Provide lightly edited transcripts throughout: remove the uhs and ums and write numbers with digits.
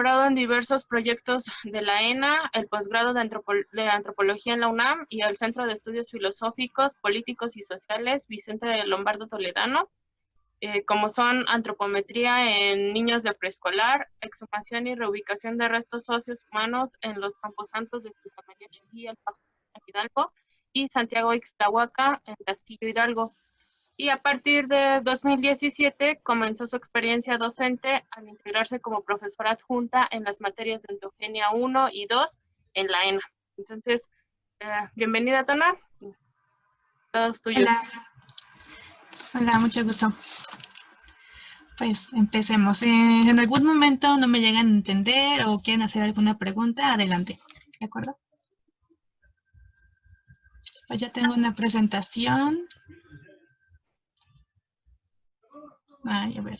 colaborado en diversos proyectos de la ENA, el posgrado de Antropología en la UNAM y el Centro de Estudios Filosóficos, Políticos y Sociales Vicente Lombardo Toledano, como son antropometría en niños de preescolar, exhumación y reubicación de restos óseos humanos en los camposantos de Santa María Chiquí, El Pajo, Hidalgo, y Santiago Ixtahuaca, en Castillo Hidalgo. Y a partir de 2017 comenzó su experiencia docente al integrarse como profesora adjunta en las materias de Ontogenia 1 y 2 en la ENA. Entonces, bienvenida, Tana. Todos tuyos. Hola. Hola, mucho gusto. Pues empecemos. En algún momento no me llegan a entender o quieren hacer alguna pregunta, adelante. ¿De acuerdo? Pues ya tengo una presentación. Ay, a ver.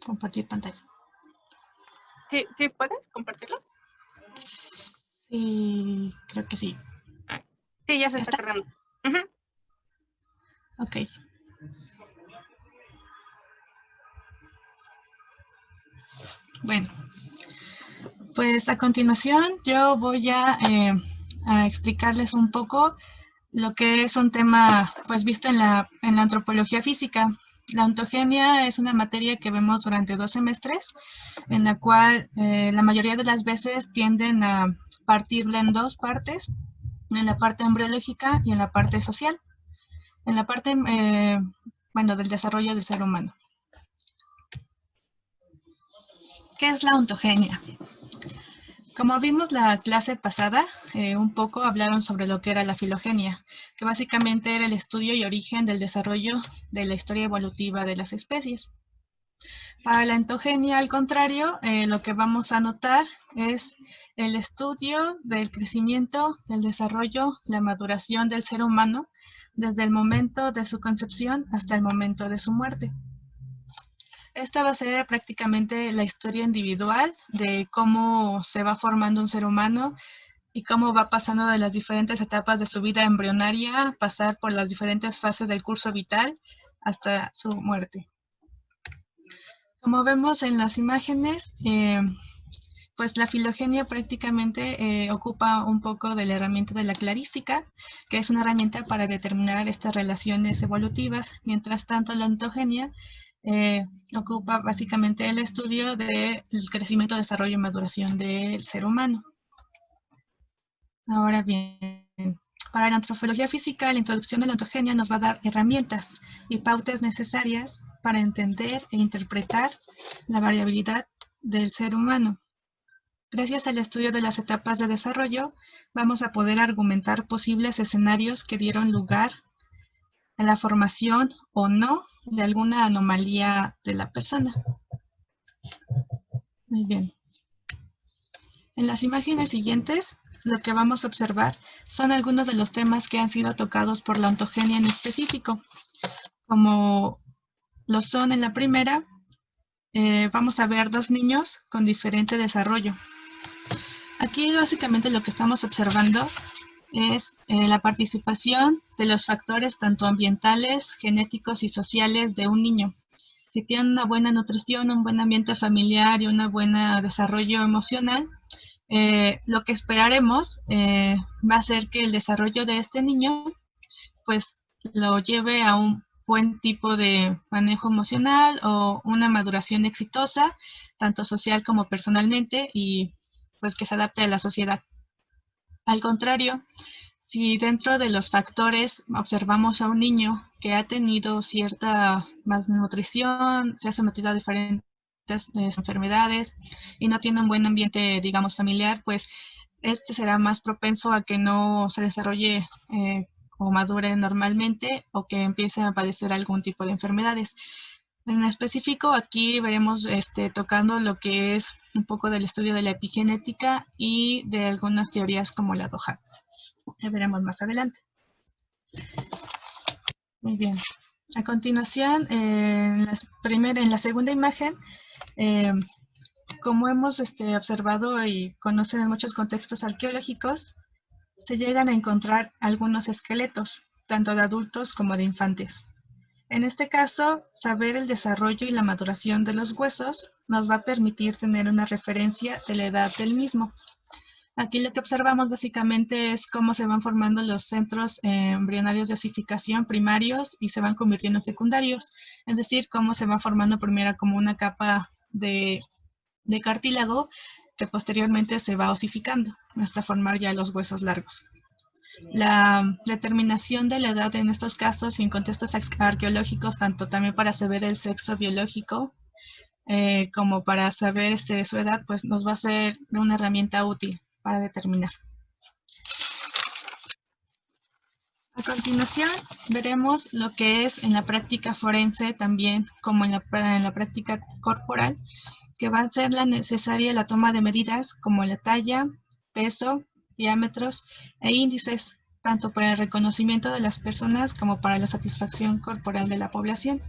Compartir pantalla. ¿Sí, sí puedes compartirlo? Sí, creo que sí. Sí, ya se está cargando. Ok. Bueno, pues a continuación yo voy a explicarles un poco lo que es un tema pues visto en la antropología física. La ontogenia es una materia que vemos durante 2 semestres, en la cual la mayoría de las veces tienden a partirla en 2 partes, en la parte embriológica y en la parte social, en la parte del desarrollo del ser humano. ¿Qué es la ontogenia? Como vimos la clase pasada, un poco hablaron sobre lo que era la filogenia, que básicamente era el estudio y origen del desarrollo de la historia evolutiva de las especies. Para la ontogenia, al contrario, lo que vamos a notar es el estudio del crecimiento, del desarrollo, la maduración del ser humano desde el momento de su concepción hasta el momento de su muerte. Esta va a ser prácticamente la historia individual de cómo se va formando un ser humano y cómo va pasando de las diferentes etapas de su vida embrionaria, pasar por las diferentes fases del curso vital hasta su muerte. Como vemos en las imágenes, pues la filogenia prácticamente ocupa un poco de la herramienta de la clarística, que es una herramienta para determinar estas relaciones evolutivas. Mientras tanto, la ontogenia ocupa básicamente el estudio del crecimiento, desarrollo y maduración del ser humano. Ahora bien, para la antropología física, la introducción de la ontogenia nos va a dar herramientas y pautas necesarias para entender e interpretar la variabilidad del ser humano. Gracias al estudio de las etapas de desarrollo, vamos a poder argumentar posibles escenarios que dieron lugar a la formación o no de alguna anomalía de la persona. Muy bien. En las imágenes siguientes, lo que vamos a observar son algunos de los temas que han sido tocados por la ontogenia en específico. Como lo son en la primera, vamos a ver 2 niños con diferente desarrollo. Aquí básicamente lo que estamos observando es la participación de los factores tanto ambientales, genéticos y sociales de un niño. Si tiene una buena nutrición, un buen ambiente familiar y un buen desarrollo emocional, lo que esperaremos va a ser que el desarrollo de este niño pues lo lleve a un buen tipo de manejo emocional o una maduración exitosa, tanto social como personalmente, y pues que se adapte a la sociedad. Al contrario, si dentro de los factores observamos a un niño que ha tenido cierta malnutrición, se ha sometido a diferentes enfermedades y no tiene un buen ambiente, digamos, familiar, pues este será más propenso a que no se desarrolle o madure normalmente o que empiece a padecer algún tipo de enfermedades. En específico, aquí veremos tocando lo que es un poco del estudio de la epigenética y de algunas teorías como la DOHAT. Ya veremos más adelante. Muy bien. A continuación, en la segunda imagen, como hemos observado y conocen en muchos contextos arqueológicos, se llegan a encontrar algunos esqueletos, tanto de adultos como de infantes. En este caso, saber el desarrollo y la maduración de los huesos nos va a permitir tener una referencia de la edad del mismo. Aquí lo que observamos básicamente es cómo se van formando los centros embrionarios de osificación primarios y se van convirtiendo en secundarios, es decir, cómo se va formando primero como una capa de cartílago que posteriormente se va osificando hasta formar ya los huesos largos. La determinación de la edad en estos casos y en contextos arqueológicos, tanto también para saber el sexo biológico como para saber su edad, pues nos va a ser una herramienta útil para determinar. A continuación, veremos lo que es en la práctica forense también como en la práctica corporal, que va a ser la necesaria la toma de medidas como la talla, peso, diámetros e índices, tanto para el reconocimiento de las personas como para la satisfacción corporal de la población.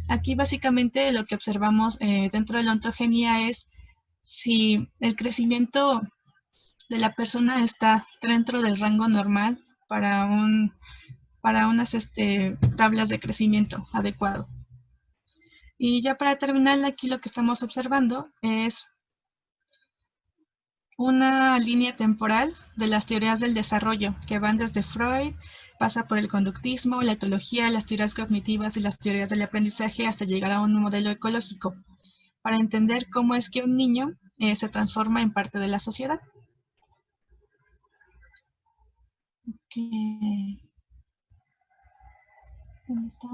Aquí básicamente lo que observamos dentro de la ontogenia es si el crecimiento de la persona está dentro del rango normal para unas tablas de crecimiento adecuado. Y ya para terminar, aquí lo que estamos observando es una línea temporal de las teorías del desarrollo que van desde Freud, pasa por el conductismo, la etología, las teorías cognitivas y las teorías del aprendizaje hasta llegar a un modelo ecológico, para entender cómo es que un niño se transforma en parte de la sociedad. Okay. ¿Dónde está?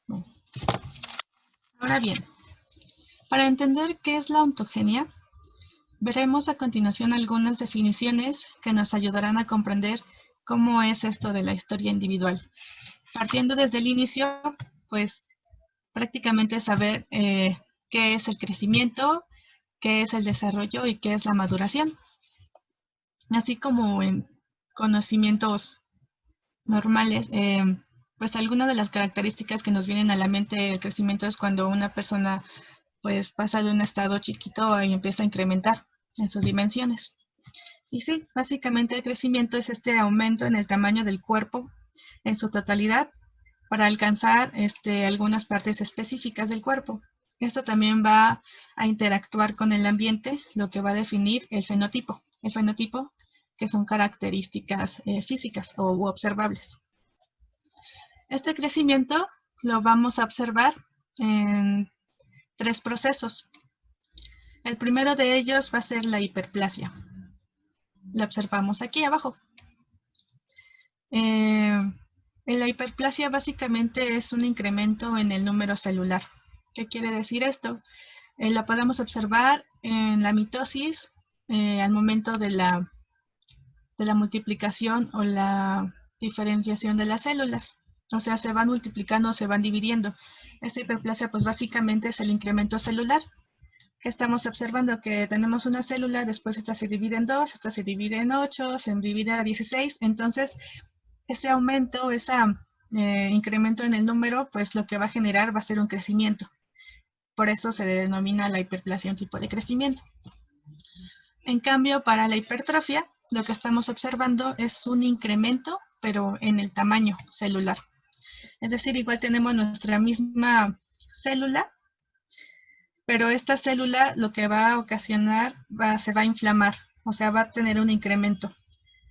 Bueno. Ahora bien, para entender qué es la ontogenia, veremos a continuación algunas definiciones que nos ayudarán a comprender cómo es esto de la historia individual. Partiendo desde el inicio, pues prácticamente saber qué es el crecimiento, qué es el desarrollo y qué es la maduración. Así como en conocimientos normales, pues algunas de las características que nos vienen a la mente del crecimiento es cuando una persona pues pasa de un estado chiquito y empieza a incrementar en sus dimensiones. Y sí, básicamente el crecimiento es este aumento en el tamaño del cuerpo en su totalidad para alcanzar algunas partes específicas del cuerpo. Esto también va a interactuar con el ambiente, lo que va a definir el fenotipo. El fenotipo, que son características físicas o observables. Este crecimiento lo vamos a observar en 3 procesos. El primero de ellos va a ser la hiperplasia. La observamos aquí abajo. La hiperplasia básicamente es un incremento en el número celular. ¿Qué quiere decir esto? La podemos observar en la mitosis al momento de la multiplicación o la diferenciación de las células. O sea, se van multiplicando o se van dividiendo. Esta hiperplasia pues básicamente es el incremento celular. Que estamos observando que tenemos una célula, después esta se divide en 2, esta se divide en 8, se divide a 16. Entonces, ese aumento, ese incremento en el número, pues lo que va a generar va a ser un crecimiento. Por eso se denomina la hiperplasia un tipo de crecimiento. En cambio, para la hipertrofia, lo que estamos observando es un incremento, pero en el tamaño celular. Es decir, igual tenemos nuestra misma célula, pero esta célula lo que va a ocasionar, se va a inflamar, o sea, va a tener un incremento.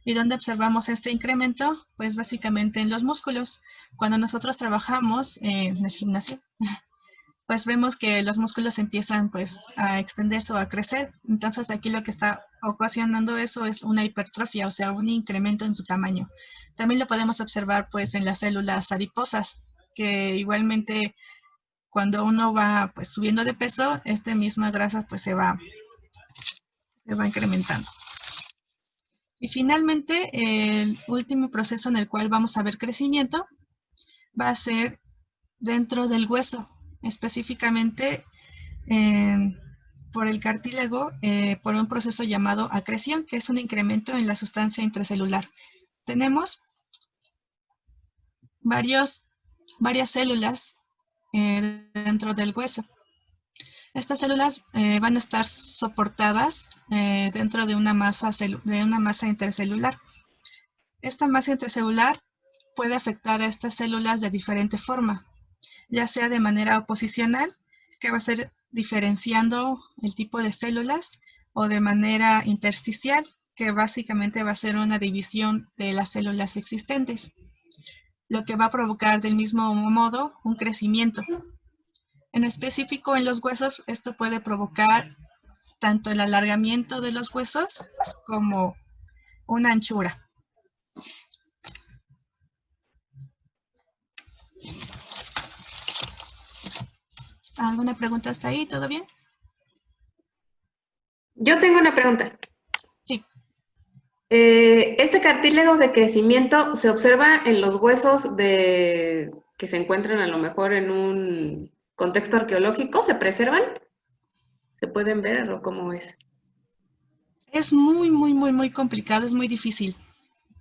¿Y dónde observamos este incremento? Pues básicamente en los músculos. Cuando nosotros trabajamos en el gimnasio, pues vemos que los músculos empiezan pues a extenderse o a crecer. Entonces aquí lo que está ocasionando eso es una hipertrofia, o sea, un incremento en su tamaño. También lo podemos observar pues en las células adiposas, que igualmente cuando uno va pues subiendo de peso, esta misma grasa pues se va incrementando. Y finalmente, el último proceso en el cual vamos a ver crecimiento va a ser dentro del hueso, específicamente por el cartílago, por un proceso llamado acreción, que es un incremento en la sustancia intracelular. Tenemos varias células dentro del hueso. Estas células van a estar soportadas dentro de una masa intercelular. Esta masa intercelular puede afectar a estas células de diferente forma, ya sea de manera oposicional, que va a ser diferenciando el tipo de células, o de manera intersticial, que básicamente va a ser una división de las células existentes, lo que va a provocar del mismo modo un crecimiento. En específico en los huesos, esto puede provocar tanto el alargamiento de los huesos como una anchura. ¿Alguna pregunta hasta ahí? ¿Todo bien? Yo tengo una pregunta. Sí. ¿Este cartílago de crecimiento se observa en los huesos que se encuentran a lo mejor en un contexto arqueológico? ¿Se preservan? ¿Se pueden ver o cómo es? Es muy complicado, es muy difícil,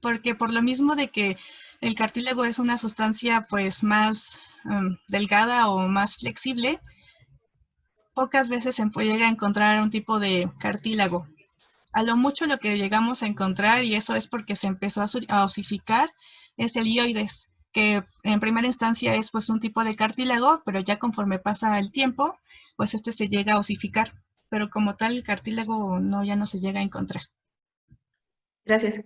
porque por lo mismo de que el cartílago es una sustancia pues más delgada o más flexible, pocas veces se puede llegar a encontrar un tipo de cartílago. A lo mucho lo que llegamos a encontrar, y eso es porque se empezó a osificar, es el hioides, que en primera instancia es pues un tipo de cartílago, pero ya conforme pasa el tiempo, pues este se llega a osificar. Pero como tal, el cartílago no, ya no se llega a encontrar. Gracias.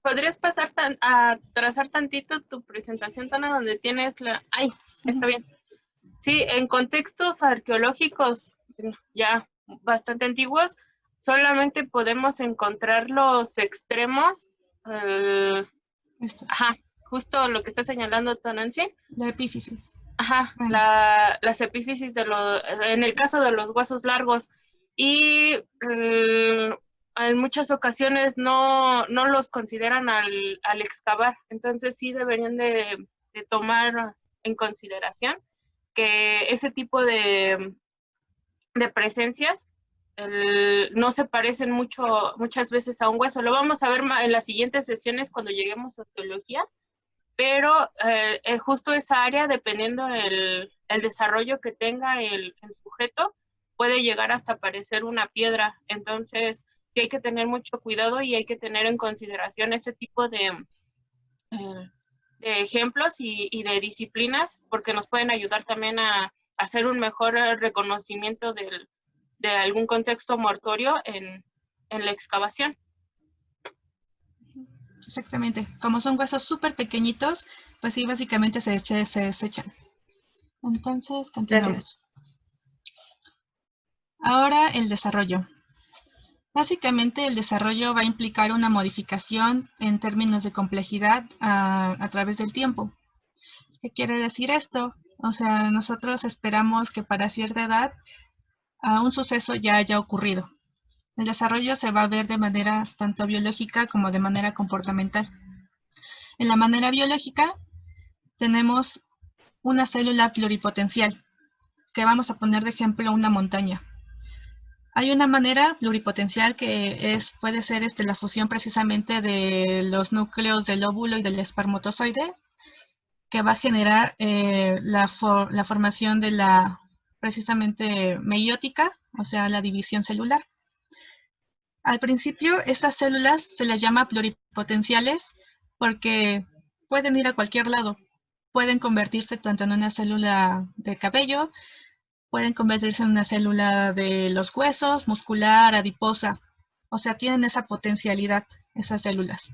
¿Podrías pasar a trazar tantito tu presentación, Tana, donde tienes la... ¡Ay! Está bien. Sí, en contextos arqueológicos ya bastante antiguos, solamente podemos encontrar los extremos. Ajá, justo lo que está señalando Tonancy. La epífisis. Ajá, Bueno. las epífisis en el caso de los huesos largos. Y en muchas ocasiones no los consideran al excavar. Entonces sí deberían de tomar en consideración que ese tipo de presencias no se parecen muchas veces a un hueso. Lo vamos a ver en las siguientes sesiones cuando lleguemos a osteología, pero justo esa área, dependiendo el desarrollo que tenga el sujeto, puede llegar hasta parecer una piedra. Entonces, sí hay que tener mucho cuidado y hay que tener en consideración ese tipo de ejemplos y de disciplinas, porque nos pueden ayudar también a hacer un mejor reconocimiento de algún contexto mortuorio en la excavación. Exactamente. Como son huesos súper pequeñitos, pues sí, básicamente se desechan. Entonces, continuamos. Gracias. Ahora el desarrollo. Básicamente el desarrollo va a implicar una modificación en términos de complejidad a través del tiempo. ¿Qué quiere decir esto? O sea, nosotros esperamos que para cierta edad un suceso ya haya ocurrido. El desarrollo se va a ver de manera tanto biológica como de manera comportamental. En la manera biológica tenemos una célula pluripotencial, que vamos a poner de ejemplo una montaña. Hay una manera pluripotencial que puede ser la fusión precisamente de los núcleos del óvulo y del espermatozoide, que va a generar la formación de la precisamente meiótica, o sea, la división celular. Al principio, estas células se les llama pluripotenciales porque pueden ir a cualquier lado. Pueden convertirse tanto en una célula de cabello, pueden convertirse en una célula de los huesos, muscular, adiposa. O sea, tienen esa potencialidad, esas células.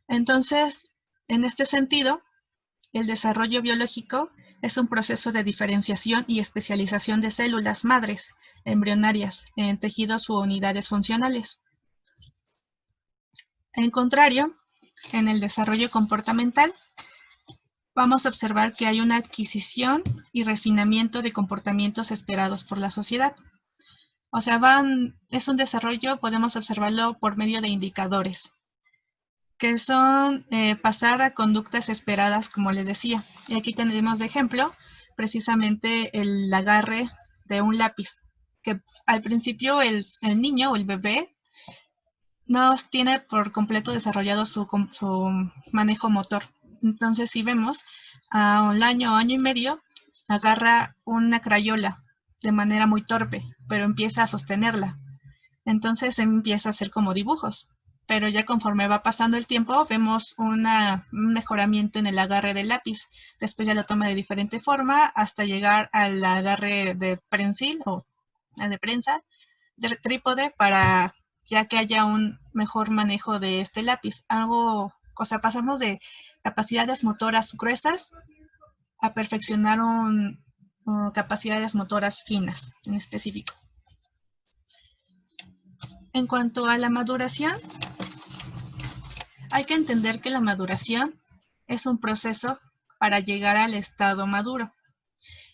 Entonces, en este sentido, el desarrollo biológico es un proceso de diferenciación y especialización de células madres embrionarias en tejidos u unidades funcionales. En contrario, en el desarrollo comportamental, vamos a observar que hay una adquisición y refinamiento de comportamientos esperados por la sociedad. O sea, es un desarrollo, podemos observarlo por medio de indicadores, que son pasar a conductas esperadas, como les decía. Y aquí tenemos de ejemplo precisamente el agarre de un lápiz, que al principio el niño o el bebé no tiene por completo desarrollado su manejo motor. Entonces, si vemos, a un año y medio, agarra una crayola de manera muy torpe, pero empieza a sostenerla. Entonces empieza a hacer como dibujos. Pero ya conforme va pasando el tiempo, vemos un mejoramiento en el agarre del lápiz. Después ya lo toma de diferente forma hasta llegar al agarre de prensil o de prensa, de trípode, para ya que haya un mejor manejo de este lápiz. Pasamos de capacidades motoras gruesas a perfeccionar capacidades motoras finas en específico. En cuanto a la maduración, hay que entender que la maduración es un proceso para llegar al estado maduro.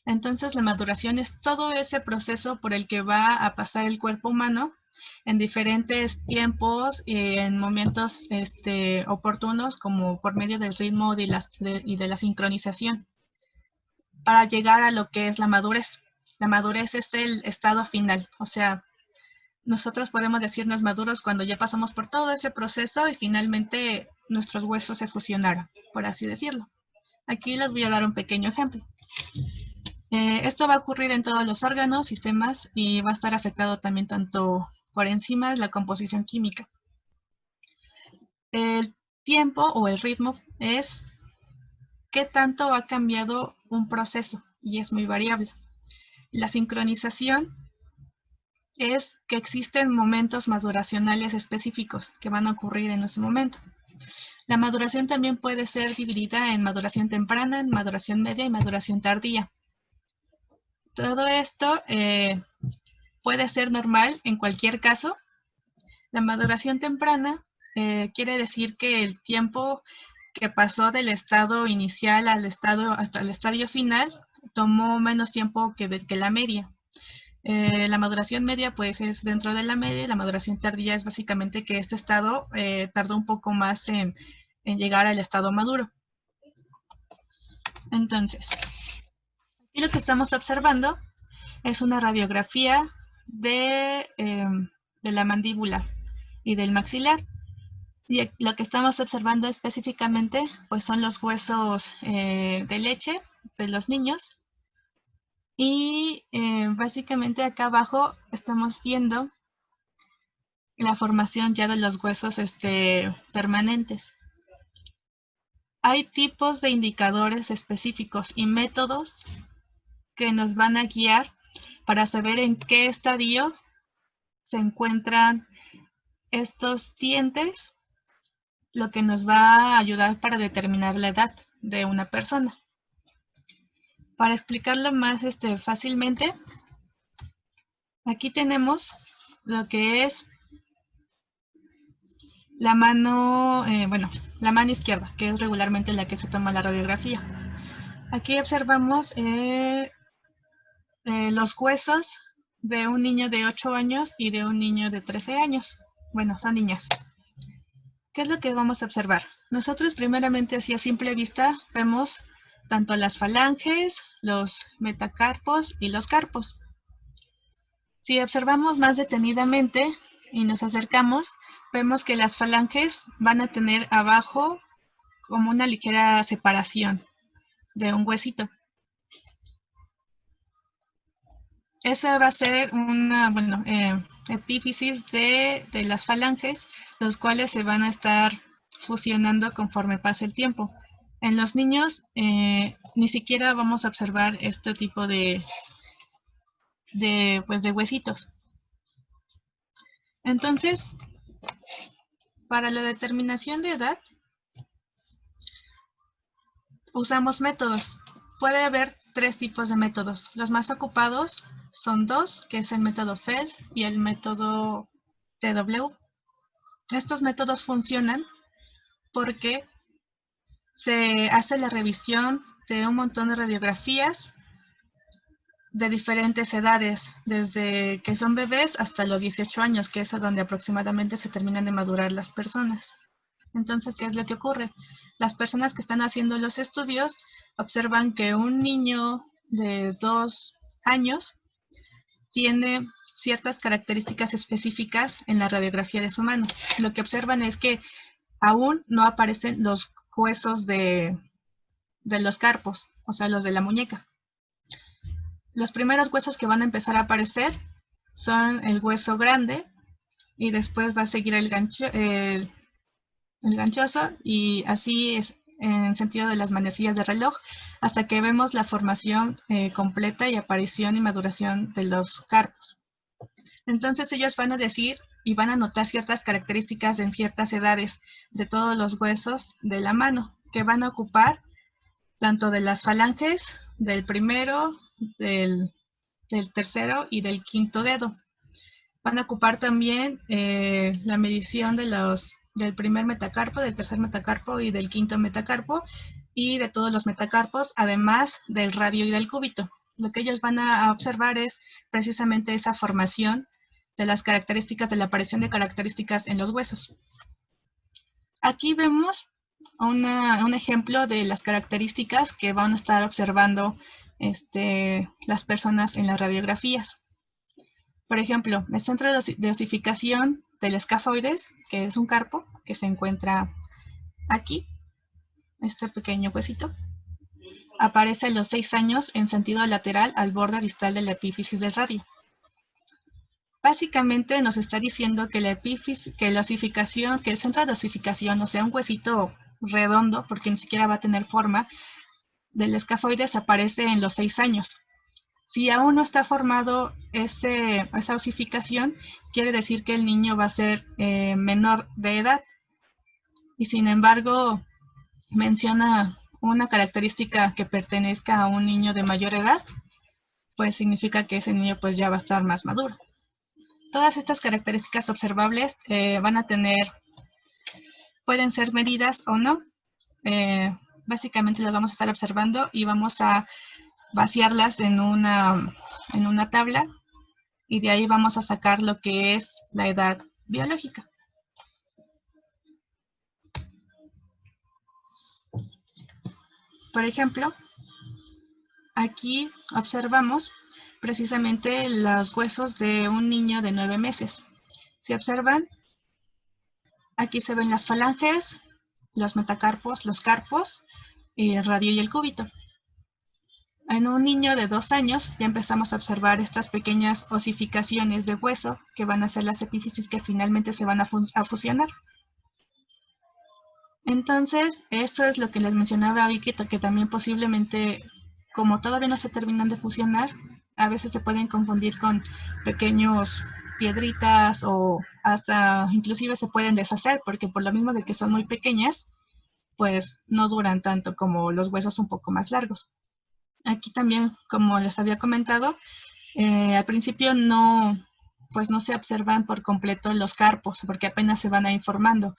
Entonces, la maduración es todo ese proceso por el que va a pasar el cuerpo humano en diferentes tiempos y en momentos oportunos, como por medio del ritmo y de la sincronización, para llegar a lo que es la madurez. La madurez es el estado final, o sea, nosotros podemos decirnos maduros cuando ya pasamos por todo ese proceso y finalmente nuestros huesos se fusionaron, por así decirlo. Aquí les voy a dar un pequeño ejemplo. Esto va a ocurrir en todos los órganos, sistemas, y va a estar afectado también tanto por enzimas, la composición química. El tiempo o el ritmo es qué tanto ha cambiado un proceso y es muy variable. La sincronización es que existen momentos maduracionales específicos que van a ocurrir en ese momento. La maduración también puede ser dividida en maduración temprana, en maduración media y maduración tardía. Todo esto puede ser normal en cualquier caso. La maduración temprana quiere decir que el tiempo que pasó del estado inicial hasta el estadio final tomó menos tiempo que la media. La maduración media pues es dentro de la media, y la maduración tardía es básicamente que este estado tardó un poco más en llegar al estado maduro. Entonces, aquí lo que estamos observando es una radiografía de la mandíbula y del maxilar. Y lo que estamos observando específicamente pues son los huesos de leche de los niños. Y básicamente acá abajo estamos viendo la formación ya de los huesos permanentes. Hay tipos de indicadores específicos y métodos que nos van a guiar para saber en qué estadio se encuentran estos dientes, lo que nos va a ayudar para determinar la edad de una persona. Para explicarlo más fácilmente, aquí tenemos lo que es la mano, la mano izquierda, que es regularmente la que se toma la radiografía. Aquí observamos los huesos de un niño de 8 años y de un niño de 13 años. Bueno, son niñas. ¿Qué es lo que vamos a observar? Nosotros primeramente, así a simple vista, vemos tanto las falanges, los metacarpos y los carpos. Si observamos más detenidamente y nos acercamos, vemos que las falanges van a tener abajo como una ligera separación de un huesito. Esa va a ser una epífisis de las falanges, los cuales se van a estar fusionando conforme pase el tiempo. En los niños ni siquiera vamos a observar este tipo de huesitos. Entonces, para la determinación de edad, usamos métodos. Puede haber 3 tipos de métodos. Los más ocupados son 2, que es el método Fels y el método TW. Estos métodos funcionan porque se hace la revisión de un montón de radiografías de diferentes edades, desde que son bebés hasta los 18 años, que es donde aproximadamente se terminan de madurar las personas. Entonces, ¿qué es lo que ocurre? Las personas que están haciendo los estudios observan que un niño de 2 años tiene ciertas características específicas en la radiografía de su mano. Lo que observan es que aún no aparecen los huesos de los carpos, o sea, los de la muñeca. Los primeros huesos que van a empezar a aparecer son el hueso grande y después va a seguir el ganchoso, y así es en sentido de las manecillas de reloj, hasta que vemos la formación completa y aparición y maduración de los carpos. Entonces ellos van a decir y van a notar ciertas características en ciertas edades de todos los huesos de la mano, que van a ocupar tanto de las falanges, del primero, del tercero y del quinto dedo. Van a ocupar también la medición de del primer metacarpo, del tercer metacarpo y del quinto metacarpo, y de todos los metacarpos, además del radio y del cúbito. Lo que ellos van a observar es precisamente esa formación de las características, de la aparición de características en los huesos. Aquí vemos un ejemplo de las características que van a estar observando las personas en las radiografías. Por ejemplo, el centro de osificación del escafoides, que es un carpo que se encuentra aquí, este pequeño huesito, aparece a los 6 años en sentido lateral al borde distal de la epífisis del radio. Básicamente nos está diciendo que la epífisis, que la osificación, que el centro de osificación, o sea, un huesito redondo, porque ni siquiera va a tener forma, del escafoides aparece en los 6 años. Si aún no está formado esa osificación, quiere decir que el niño va a ser menor de edad. Y sin embargo, menciona una característica que pertenezca a un niño de mayor edad, pues significa que ese niño pues ya va a estar más maduro. Todas estas características observables pueden ser medidas o no. Básicamente las vamos a estar observando y vamos a vaciarlas en una tabla, y de ahí vamos a sacar lo que es la edad biológica. Por ejemplo, aquí observamos precisamente los huesos de un niño de 9 meses. Si observan, aquí se ven las falanges, los metacarpos, los carpos, el radio y el cúbito. En un niño de 2 años ya empezamos a observar estas pequeñas osificaciones de hueso que van a ser las epífisis que finalmente se van a fusionar. Entonces, esto es lo que les mencionaba Vicky, que también posiblemente, como todavía no se terminan de fusionar, a veces se pueden confundir con pequeños piedritas, o hasta inclusive se pueden deshacer, porque por lo mismo de que son muy pequeñas, pues no duran tanto como los huesos un poco más largos. Aquí también, como les había comentado, al principio no se observan por completo los carpos, porque apenas se van a ir formando.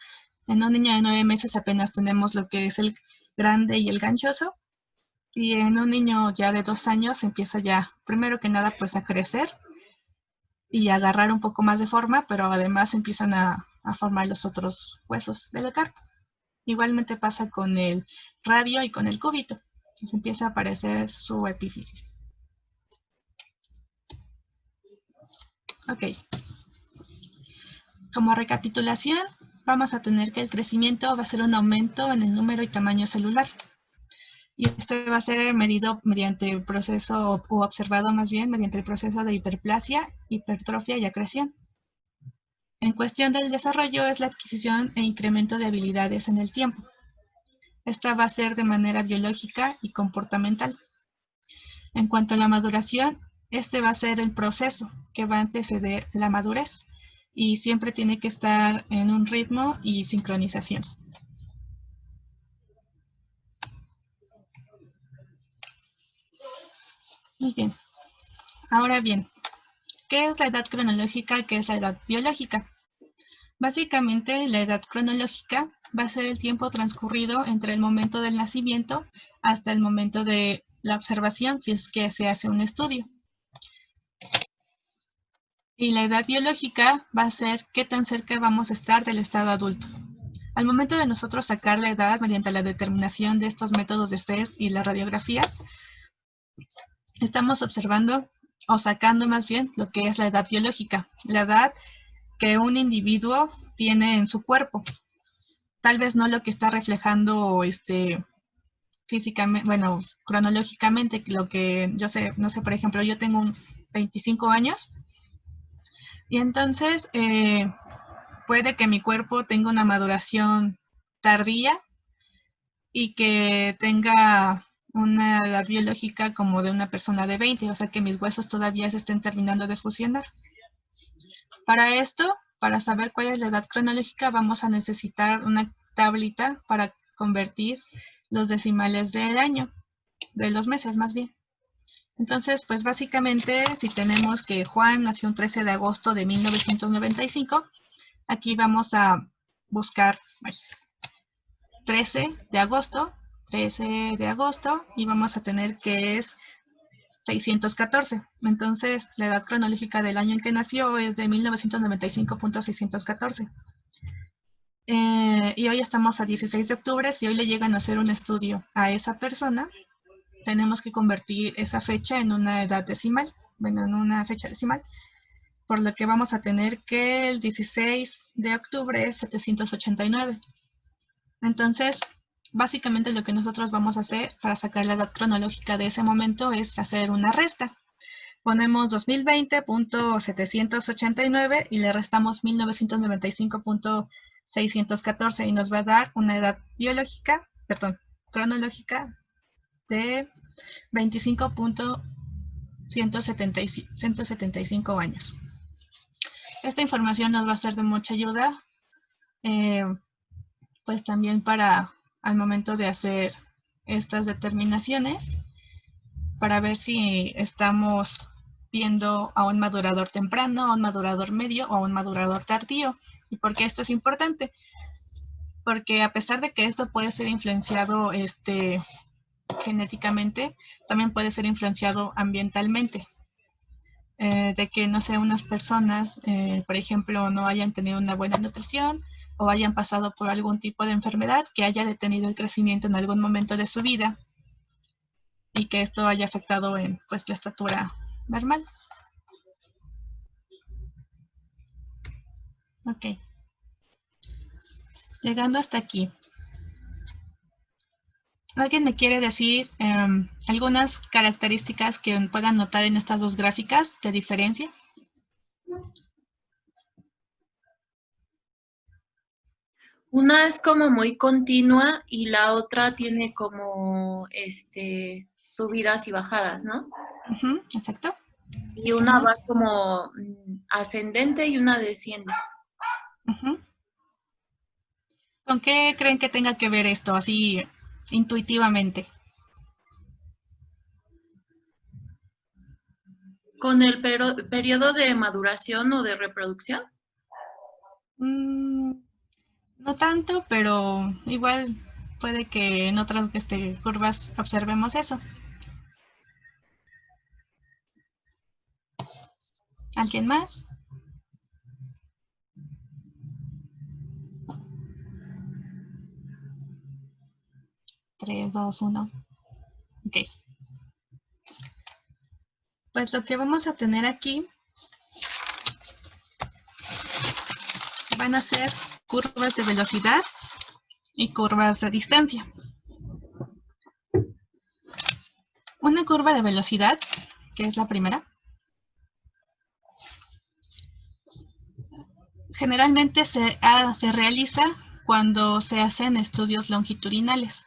En un niño de 9 meses apenas tenemos lo que es el grande y el ganchoso, y en un niño ya de 2 años empieza ya, primero que nada, pues a crecer y a agarrar un poco más de forma, pero además empiezan a formar los otros huesos del carpo. Igualmente pasa con el radio y con el cúbito. Se empieza a aparecer su epífisis. Ok. Como recapitulación, vamos a tener que el crecimiento va a ser un aumento en el número y tamaño celular. Y este va a ser medido mediante el proceso, o observado más bien, mediante el proceso de hiperplasia, hipertrofia y acreción. En cuestión del desarrollo es la adquisición e incremento de habilidades en el tiempo. Esta va a ser de manera biológica y comportamental. En cuanto a la maduración, este va a ser el proceso que va a anteceder la madurez, y siempre tiene que estar en un ritmo y sincronización. Muy bien. Ahora bien, ¿qué es la edad cronológica y qué es la edad biológica? Básicamente, la edad cronológica va a ser el tiempo transcurrido entre el momento del nacimiento hasta el momento de la observación, si es que se hace un estudio. Y la edad biológica va a ser qué tan cerca vamos a estar del estado adulto. Al momento de nosotros sacar la edad mediante la determinación de estos métodos de FES y las radiografías, estamos observando, o sacando más bien, lo que es la edad biológica, la edad que un individuo tiene en su cuerpo. Tal vez no lo que está reflejando físicamente, bueno, cronológicamente, lo que yo sé, no sé, por ejemplo, yo tengo 25 años, Y entonces puede que mi cuerpo tenga una maduración tardía y que tenga una edad biológica como de una persona de 20, o sea que mis huesos todavía se estén terminando de fusionar. Para esto, para saber cuál es la edad cronológica, vamos a necesitar una tablita para convertir los decimales del año, de los meses más bien. Entonces, pues básicamente, si tenemos que Juan nació un 13 de agosto de 1995, aquí vamos a buscar 13 de agosto, y vamos a tener que es 614. Entonces, la edad cronológica del año en que nació es de 1995.614. Y hoy estamos a 16 de octubre. Si hoy le llegan a hacer un estudio a esa persona, tenemos que convertir esa fecha en una edad decimal, bueno, en una fecha decimal, por lo que vamos a tener que el 16 de octubre es 789. Entonces, básicamente lo que nosotros vamos a hacer para sacar la edad cronológica de ese momento es hacer una resta. Ponemos 2020.789 y le restamos 1995.614 y nos va a dar una edad cronológica de 25.175 años. Esta información nos va a ser de mucha ayuda, pues también para al momento de hacer estas determinaciones, para ver si estamos viendo a un madurador temprano, a un madurador medio o a un madurador tardío. ¿Y por qué esto es importante? Porque a pesar de que esto puede ser influenciado genéticamente, también puede ser influenciado ambientalmente. De que, no sé, unas personas, por ejemplo, no hayan tenido una buena nutrición o hayan pasado por algún tipo de enfermedad que haya detenido el crecimiento en algún momento de su vida y que esto haya afectado en pues la estatura normal. Ok. Llegando hasta aquí. ¿Alguien me quiere decir algunas características que puedan notar en estas dos gráficas de diferencia? Una es como muy continua y la otra tiene como subidas y bajadas, ¿no? Exacto. Y una va como ascendente y una desciende. ¿Con qué creen que tenga que ver esto, así intuitivamente? ¿Con el periodo de maduración o de reproducción? No tanto, pero igual puede que en otras curvas observemos eso. ¿Alguien más? Tres, dos, uno. Ok. Pues lo que vamos a tener aquí van a ser curvas de velocidad y curvas de distancia. Una curva de velocidad, que es la primera, generalmente se realiza cuando se hacen estudios longitudinales.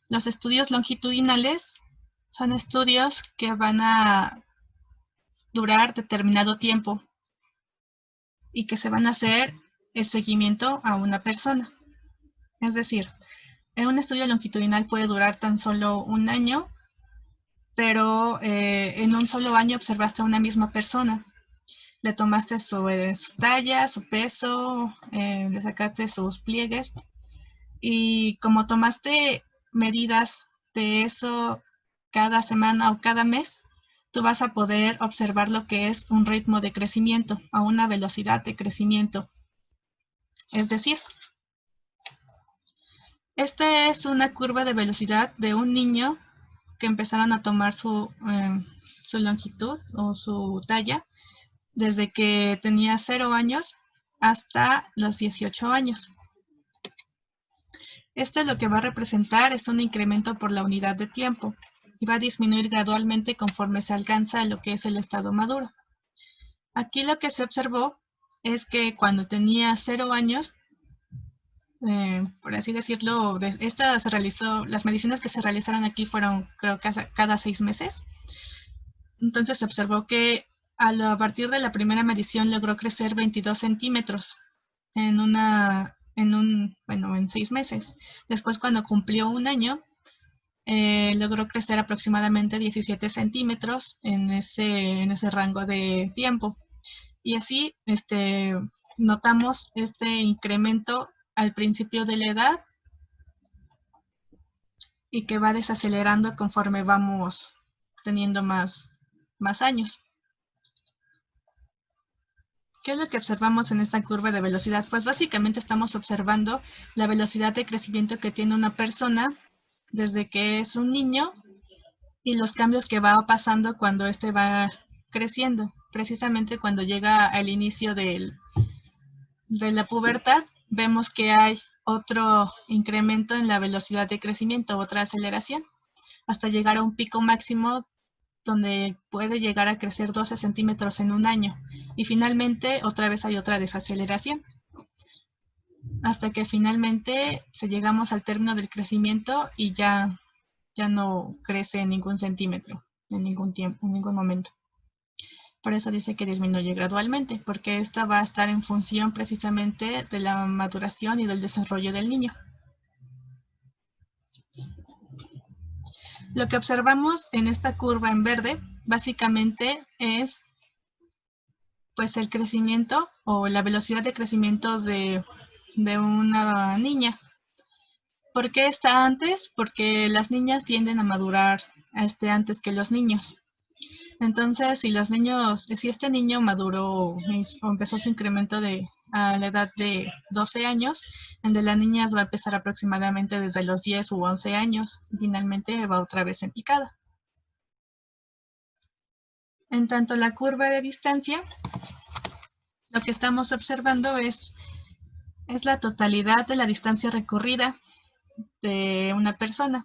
Los estudios longitudinales son estudios que van a durar determinado tiempo y que se van a hacer el seguimiento a una persona. Es decir, un estudio longitudinal puede durar tan solo un año, pero en un solo año observaste a una misma persona. Le tomaste su talla, su peso, le sacaste sus pliegues y como tomaste medidas de eso cada semana o cada mes, tú vas a poder observar lo que es un ritmo de crecimiento, a una velocidad de crecimiento. Es decir, esta es una curva de velocidad de un niño que empezaron a tomar su longitud o su talla desde que tenía 0 años hasta los 18 años. Esto lo que va a representar es un incremento por la unidad de tiempo y va a disminuir gradualmente conforme se alcanza lo que es el estado maduro. Aquí lo que se observó es que cuando tenía 0 años, por así decirlo, se realizó, las mediciones que se realizaron aquí fueron, creo que cada 6 meses. Entonces se observó que a partir de la primera medición logró crecer 22 centímetros en 6 meses. Después, cuando cumplió 1 año, logró crecer aproximadamente 17 centímetros en ese rango de tiempo. Y así notamos este incremento al principio de la edad y que va desacelerando conforme vamos teniendo más años. ¿Qué es lo que observamos en esta curva de velocidad? Pues básicamente estamos observando la velocidad de crecimiento que tiene una persona desde que es un niño y los cambios que va pasando cuando va creciendo. Precisamente cuando llega al inicio de la pubertad, vemos que hay otro incremento en la velocidad de crecimiento, otra aceleración, hasta llegar a un pico máximo donde puede llegar a crecer 12 centímetros en 1 año. Y finalmente, otra vez hay otra desaceleración, hasta que finalmente llegamos al término del crecimiento y ya no crece en ningún centímetro, en ningún tiempo, en ningún momento. Por eso dice que disminuye gradualmente, porque esta va a estar en función precisamente de la maduración y del desarrollo del niño. Lo que observamos en esta curva en verde, básicamente es pues el crecimiento o la velocidad de crecimiento de una niña. ¿Por qué está antes? Porque las niñas tienden a madurar antes que los niños. Entonces, si este niño maduró o empezó su incremento a la edad de 12 años, el de las niñas va a empezar aproximadamente desde los 10 u 11 años. Y finalmente va otra vez en picada. En tanto, la curva de distancia, lo que estamos observando es la totalidad de la distancia recorrida de una persona.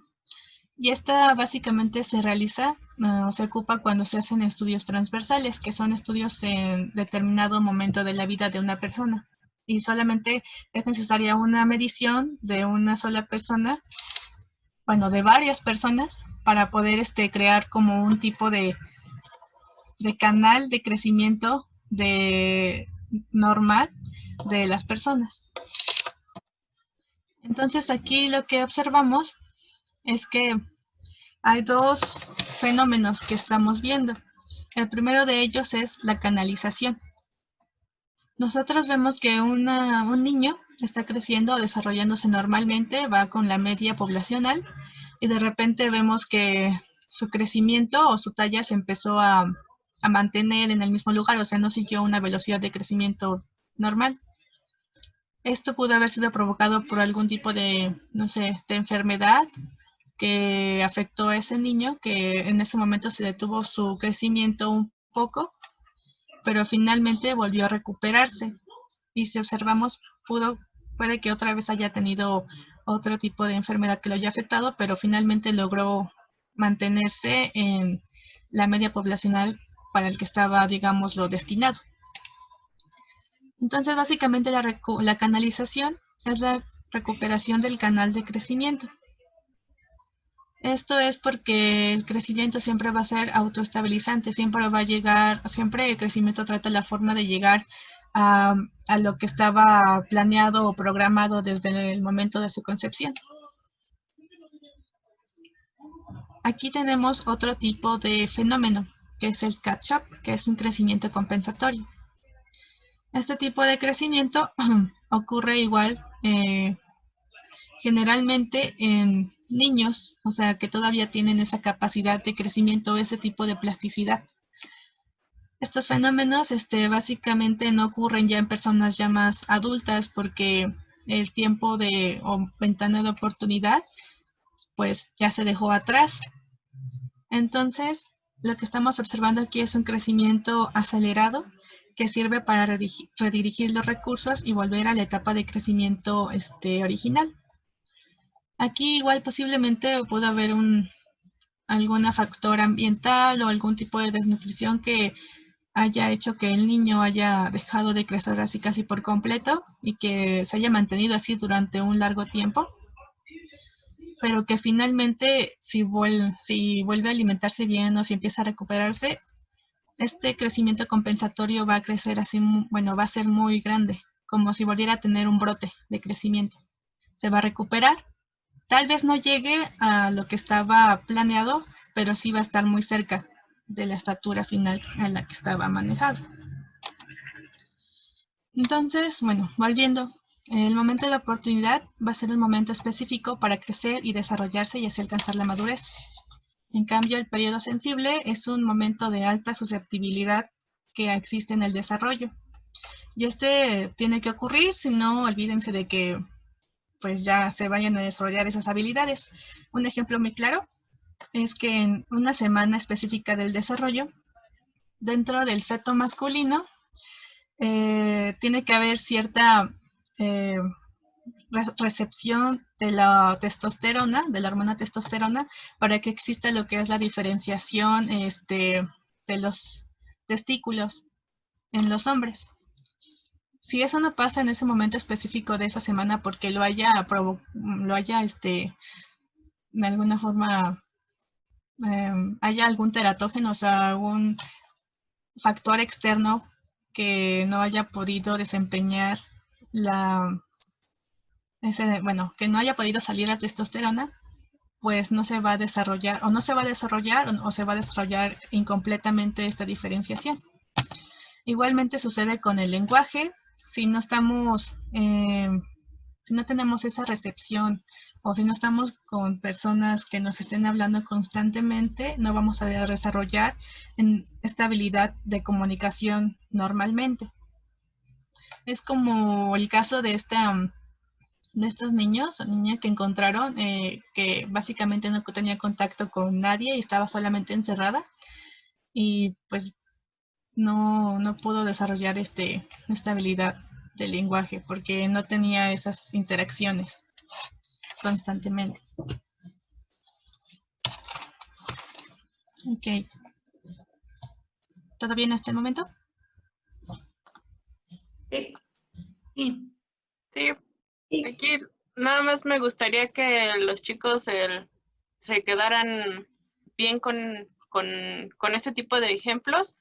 Y esta básicamente se realiza o se ocupa cuando se hacen estudios transversales, que son estudios en determinado momento de la vida de una persona. Y solamente es necesaria una medición de una sola persona, bueno, de varias personas, para poder crear como un tipo de canal de crecimiento normal de las personas. Entonces aquí lo que observamos es que hay dos fenómenos que estamos viendo. El primero de ellos es la canalización. Nosotros vemos que un niño está creciendo o desarrollándose normalmente, va con la media poblacional, y de repente vemos que su crecimiento o su talla se empezó a mantener en el mismo lugar, o sea, no siguió una velocidad de crecimiento normal. Esto pudo haber sido provocado por algún tipo de, no sé, de enfermedad que afectó a ese niño, que en ese momento se detuvo su crecimiento un poco, pero finalmente volvió a recuperarse. Y si observamos, puede que otra vez haya tenido otro tipo de enfermedad que lo haya afectado, pero finalmente logró mantenerse en la media poblacional para el que estaba, digámoslo, destinado. Entonces, básicamente la canalización es la recuperación del canal de crecimiento. Esto es porque el crecimiento siempre va a ser autoestabilizante, siempre el crecimiento trata la forma de llegar a lo que estaba planeado o programado desde el momento de su concepción. Aquí tenemos otro tipo de fenómeno, que es el catch-up, que es un crecimiento compensatorio. Este tipo de crecimiento ocurre igual generalmente en niños, o sea, que todavía tienen esa capacidad de crecimiento, ese tipo de plasticidad. Estos fenómenos básicamente no ocurren ya en personas ya más adultas porque el tiempo o ventana de oportunidad pues ya se dejó atrás. Entonces, lo que estamos observando aquí es un crecimiento acelerado que sirve para redirigir los recursos y volver a la etapa de crecimiento original. Aquí igual posiblemente pudo haber algún factor ambiental o algún tipo de desnutrición que haya hecho que el niño haya dejado de crecer así casi por completo y que se haya mantenido así durante un largo tiempo, pero que finalmente si vuelve a alimentarse bien o si empieza a recuperarse, este crecimiento compensatorio va a crecer así, bueno, va a ser muy grande, como si volviera a tener un brote de crecimiento. Se va a recuperar, tal vez no llegue a lo que estaba planeado, pero sí va a estar muy cerca de la estatura final a la que estaba manejado. Entonces, bueno, volviendo, el momento de la oportunidad va a ser un momento específico para crecer y desarrollarse y así alcanzar la madurez. En cambio, el periodo sensible es un momento de alta susceptibilidad que existe en el desarrollo. Y este tiene que ocurrir, si no, olvídense de que pues ya se vayan a desarrollar esas habilidades. Un ejemplo muy claro es que en una semana específica del desarrollo, dentro del feto masculino, tiene que haber cierta recepción de la testosterona, de la hormona testosterona, para que exista lo que es la diferenciación de los testículos en los hombres. Si eso no pasa en ese momento específico de esa semana porque lo haya de alguna forma haya algún teratógeno, o sea, algún factor externo que no haya podido desempeñar que no haya podido salir la testosterona, pues no se va a desarrollar o se va a desarrollar incompletamente esta diferenciación. Igualmente sucede con el lenguaje. Si no tenemos esa recepción o si no estamos con personas que nos estén hablando constantemente, no vamos a desarrollar esta habilidad de comunicación normalmente. Es como el caso de estos niños o niña que encontraron que básicamente no tenía contacto con nadie y estaba solamente encerrada y pues no pudo desarrollar esta habilidad del lenguaje porque no tenía esas interacciones constantemente. Ok. ¿Todo bien hasta el momento? Sí. Sí. Aquí nada más me gustaría que los chicos se quedaran bien con ese tipo de ejemplos.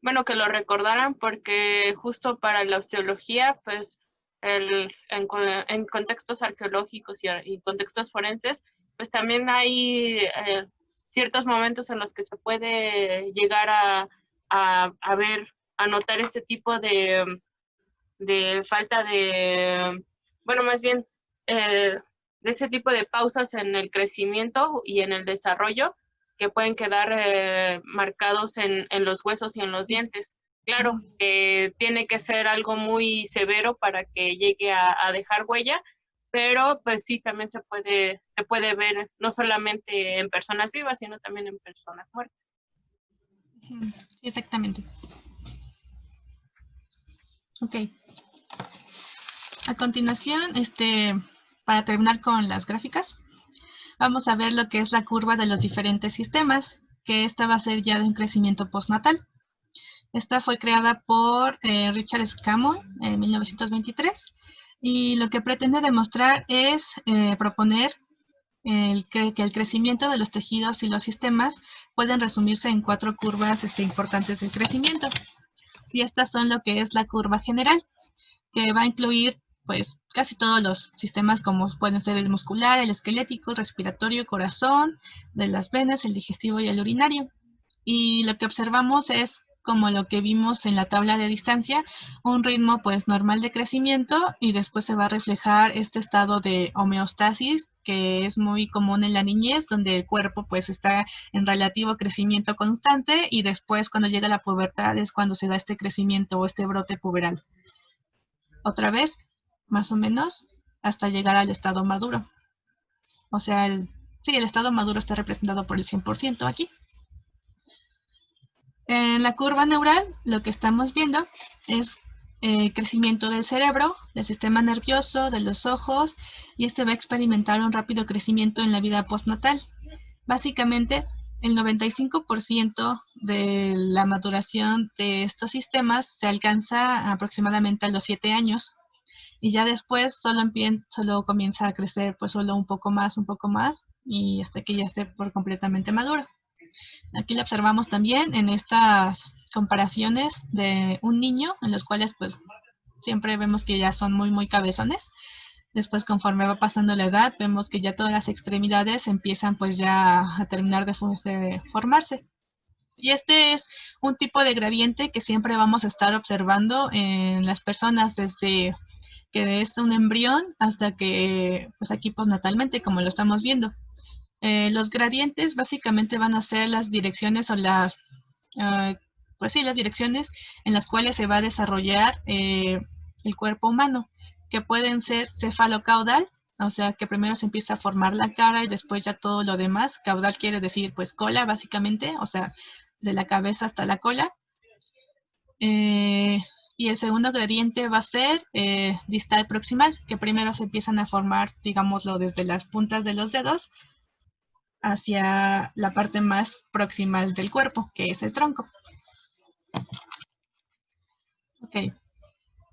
Bueno, que lo recordaran porque justo para la osteología, pues en contextos arqueológicos y contextos forenses, pues también hay ciertos momentos en los que se puede llegar a notar este tipo de falta de, bueno, más bien de ese tipo de pausas en el crecimiento y en el desarrollo que pueden quedar marcados en los huesos y en los dientes. Claro, tiene que ser algo muy severo para que llegue a dejar huella, pero pues sí, también se puede ver no solamente en personas vivas, sino también en personas muertas. Exactamente. Ok. A continuación, para terminar con las gráficas, vamos a ver lo que es la curva de los diferentes sistemas, que esta va a ser ya de un crecimiento postnatal. Esta fue creada por Richard Scammon en 1923 y lo que pretende demostrar es proponer que el crecimiento de los tejidos y los sistemas pueden resumirse en 4 curvas importantes del crecimiento. Y estas son lo que es la curva general, que va a incluir pues casi todos los sistemas como pueden ser el muscular, el esquelético, el respiratorio, corazón, de las venas, el digestivo y el urinario. Y lo que observamos es, como lo que vimos en la tabla de distancia, un ritmo pues normal de crecimiento y después se va a reflejar este estado de homeostasis que es muy común en la niñez, donde el cuerpo pues está en relativo crecimiento constante y después cuando llega la pubertad es cuando se da este crecimiento o este brote puberal. Otra vez, más o menos, hasta llegar al estado maduro. O sea, el estado maduro está representado por el 100% aquí. En la curva neural, lo que estamos viendo es crecimiento del cerebro, del sistema nervioso, de los ojos, y este va a experimentar un rápido crecimiento en la vida postnatal. Básicamente, el 95% de la maduración de estos sistemas se alcanza aproximadamente a los 7 años. Y ya después solo comienza a crecer pues solo un poco más, y hasta que ya esté por completamente maduro. Aquí lo observamos también en estas comparaciones de un niño, en los cuales pues siempre vemos que ya son muy cabezones. Después, conforme va pasando la edad, vemos que ya todas las extremidades empiezan pues ya a terminar de formarse. Y este es un tipo de gradiente que siempre vamos a estar observando en las personas desde que es un embrión hasta que, pues aquí postnatalmente, como lo estamos viendo. Los gradientes básicamente van a ser las direcciones o las direcciones en las cuales se va a desarrollar el cuerpo humano, que pueden ser cefalocaudal, o sea que primero se empieza a formar la cara y después ya todo lo demás. Caudal quiere decir pues cola básicamente, o sea de la cabeza hasta la cola. Y el segundo gradiente va a ser distal proximal, que primero se empiezan a formar, digámoslo, desde las puntas de los dedos hacia la parte más proximal del cuerpo, que es el tronco. Ok.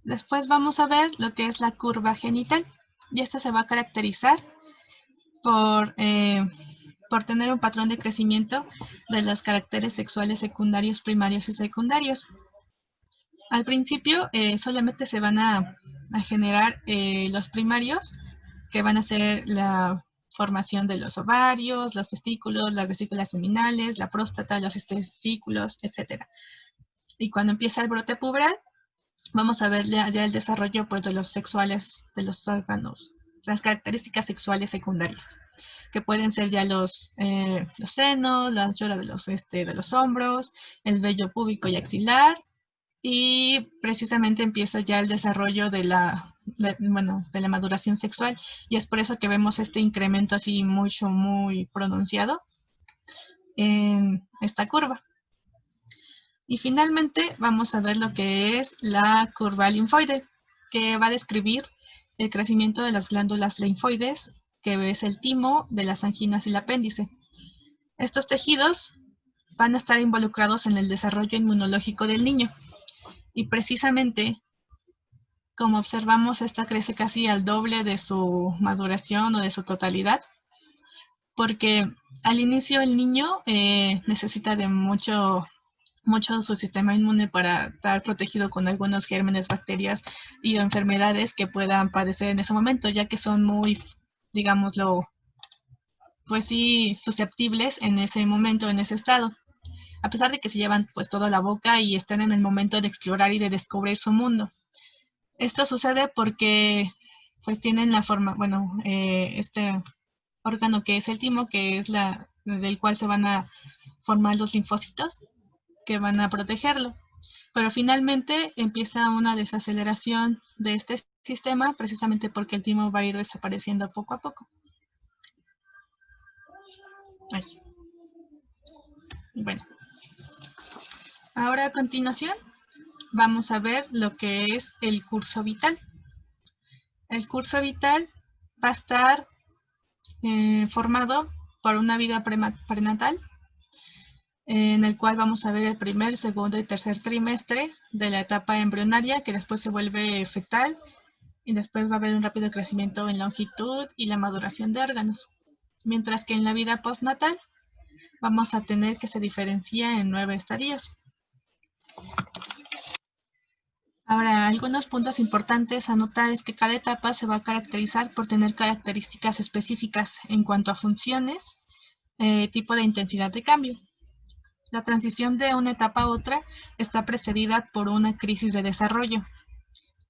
Después vamos a ver lo que es la curva genital. Y esta se va a caracterizar por tener un patrón de crecimiento de los caracteres sexuales secundarios, primarios y secundarios. Al principio solamente se van a generar los primarios, que van a ser la formación de los ovarios, los testículos, las vesículas seminales, la próstata, los testículos, etc. Y cuando empieza el brote puberal, vamos a ver ya el desarrollo pues, de los sexuales, de los órganos, las características sexuales secundarias, que pueden ser ya los senos, la anchura de los hombros, el vello púbico y axilar, y precisamente empieza ya el desarrollo de la maduración sexual, y es por eso que vemos este incremento así muy pronunciado en esta curva. Y finalmente vamos a ver lo que es la curva linfoide, que va a describir el crecimiento de las glándulas linfoides, que es el timo de las anginas y el apéndice. Estos tejidos van a estar involucrados en el desarrollo inmunológico del niño. Y precisamente, como observamos, esta crece casi al doble de su maduración o de su totalidad, porque al inicio el niño necesita de mucho su sistema inmune para estar protegido con algunos gérmenes, bacterias y enfermedades que puedan padecer en ese momento, ya que son muy, digámoslo, pues sí, susceptibles en ese momento, en ese estado. A pesar de que se llevan pues toda la boca y están en el momento de explorar y de descubrir su mundo. Esto sucede porque pues tienen la forma, este órgano que es el timo, que es del cual se van a formar los linfocitos que van a protegerlo. Pero finalmente empieza una desaceleración de este sistema precisamente porque el timo va a ir desapareciendo poco a poco. Ahí. Bueno, ahora a continuación vamos a ver lo que es el curso vital. El curso vital va a estar formado por una vida prenatal, en el cual vamos a ver el primer, segundo y tercer trimestre de la etapa embrionaria, que después se vuelve fetal, y después va a haber un rápido crecimiento en longitud y la maduración de órganos. Mientras que en la vida postnatal vamos a tener que se diferencia en 9 estadios. Ahora, algunos puntos importantes a notar es que cada etapa se va a caracterizar por tener características específicas en cuanto a funciones, tipo de intensidad de cambio. La transición de una etapa a otra está precedida por una crisis de desarrollo.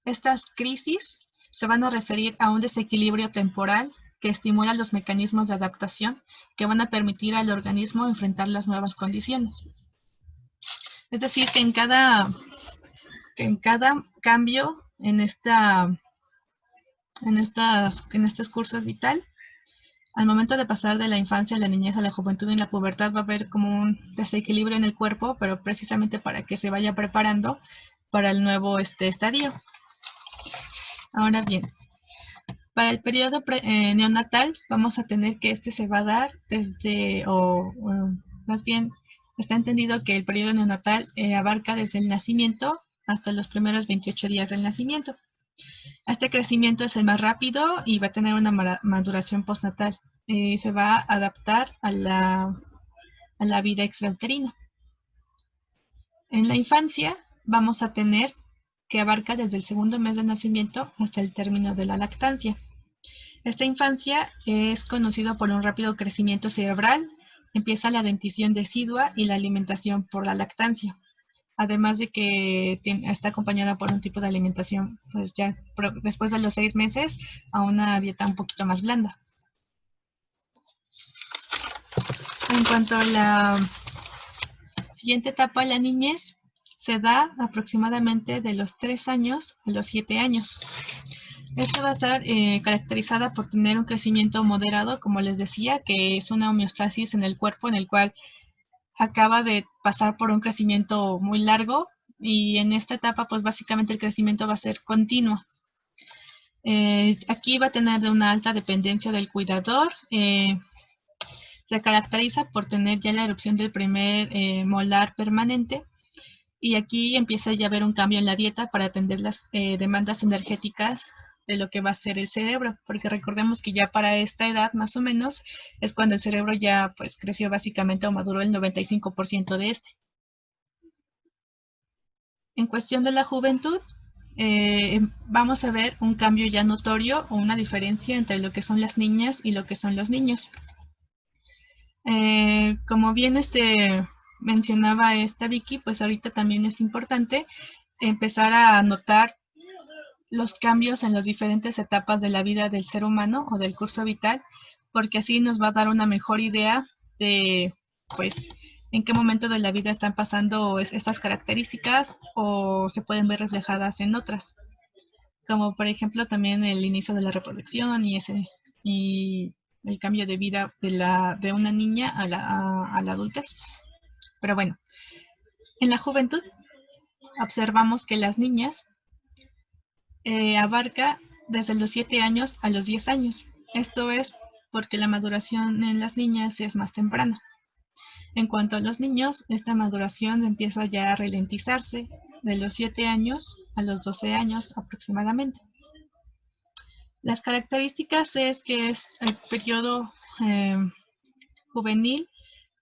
Estas crisis se van a referir a un desequilibrio temporal que estimula los mecanismos de adaptación que van a permitir al organismo enfrentar las nuevas condiciones. Es decir, que en cada cambio en estos cursos vital, al momento de pasar de la infancia a la niñez, a la juventud y la pubertad, va a haber como un desequilibrio en el cuerpo, pero precisamente para que se vaya preparando para el nuevo estadio. Ahora bien, para el periodo neonatal vamos a tener que se va a dar desde, más bien está entendido que el periodo neonatal abarca desde el nacimiento hasta los primeros 28 días del nacimiento. Este crecimiento es el más rápido y va a tener una maduración postnatal. Se va a adaptar a la vida extrauterina. En la infancia vamos a tener que abarca desde el segundo mes de nacimiento hasta el término de la lactancia. Esta infancia es conocida por un rápido crecimiento cerebral, empieza la dentición decidua y la alimentación por la lactancia. Además de que está acompañada por un tipo de alimentación, pues ya después de los 6 meses, a una dieta un poquito más blanda. En cuanto a la siguiente etapa, la niñez, se da aproximadamente de los 3 años a los 7 años. Esta va a estar caracterizada por tener un crecimiento moderado, como les decía, que es una homeostasis en el cuerpo en el cual acaba de pasar por un crecimiento muy largo y en esta etapa pues básicamente el crecimiento va a ser continuo. Aquí va a tener una alta dependencia del cuidador. Se caracteriza por tener ya la erupción del primer molar permanente y aquí empieza ya a haber un cambio en la dieta para atender las demandas energéticas de lo que va a ser el cerebro, porque recordemos que ya para esta edad más o menos es cuando el cerebro ya pues creció básicamente o maduró el 95% de este. En cuestión de la juventud, vamos a ver un cambio ya notorio o una diferencia entre lo que son las niñas y lo que son los niños. Como bien mencionaba esta Vicky, pues ahorita también es importante empezar a notar los cambios en las diferentes etapas de la vida del ser humano o del curso vital, porque así nos va a dar una mejor idea de, pues, en qué momento de la vida están pasando estas características o se pueden ver reflejadas en otras, como por ejemplo también el inicio de la reproducción y el cambio de vida de una niña a la adultez. Pero bueno, en la juventud observamos que las niñas abarca desde los 7 años a los 10 años. Esto es porque la maduración en las niñas es más temprana. En cuanto a los niños, esta maduración empieza ya a ralentizarse de los 7 años a los 12 años aproximadamente. Las características es que es el periodo juvenil,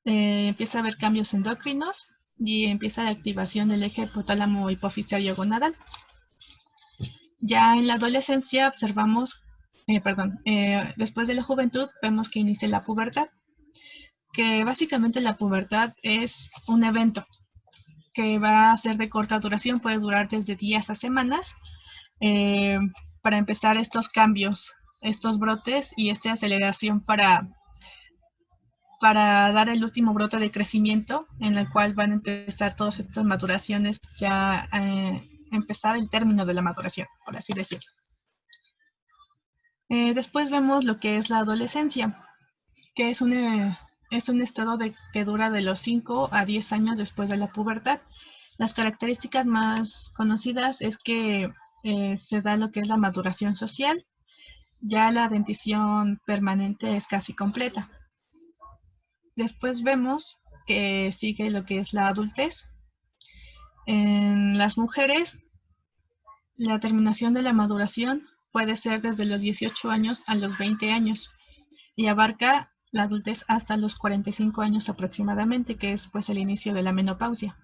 empieza a haber cambios endocrinos y empieza la activación del eje hipotálamo hipofisario gonadal. Ya en la adolescencia observamos, después de la juventud vemos que inicia la pubertad, que básicamente la pubertad es un evento que va a ser de corta duración, puede durar desde días a semanas, para empezar estos cambios, estos brotes y esta aceleración para dar el último brote de crecimiento en el cual van a empezar todas estas maduraciones ya empezar el término de la maduración, por así decirlo. Después vemos lo que es la adolescencia, que es un estado que dura de los 5 a 10 años después de la pubertad. Las características más conocidas es que se da lo que es la maduración social, ya la dentición permanente es casi completa. Después vemos que sigue lo que es la adultez. En las mujeres, la terminación de la maduración puede ser desde los 18 años a los 20 años y abarca la adultez hasta los 45 años aproximadamente, que es pues el inicio de la menopausia.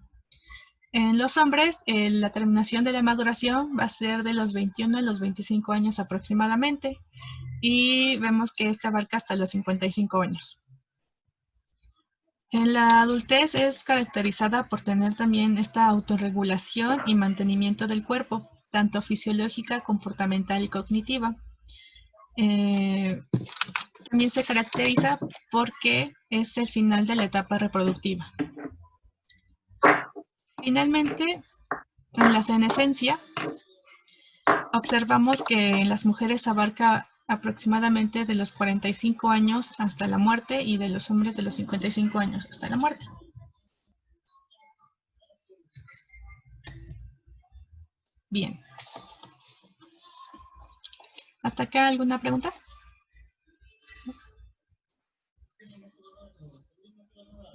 En los hombres, la terminación de la maduración va a ser de los 21 a los 25 años aproximadamente y vemos que esta abarca hasta los 55 años. En la adultez es caracterizada por tener también esta autorregulación y mantenimiento del cuerpo, tanto fisiológica, comportamental y cognitiva. También se caracteriza porque es el final de la etapa reproductiva. Finalmente, en la senescencia, observamos que en las mujeres abarca aproximadamente de los 45 años hasta la muerte y de los hombres de los 55 años hasta la muerte. Bien. ¿Hasta acá alguna pregunta?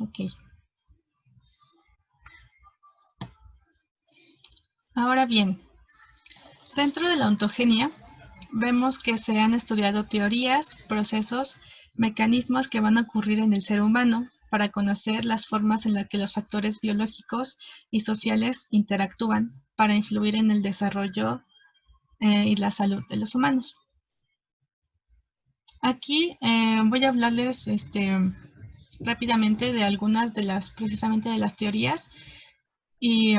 Ok. Ahora bien, dentro de la ontogenia vemos que se han estudiado teorías, procesos, mecanismos que van a ocurrir en el ser humano para conocer las formas en las que los factores biológicos y sociales interactúan para influir en el desarrollo y la salud de los humanos. Aquí voy a hablarles rápidamente de algunas de las, precisamente de las teorías y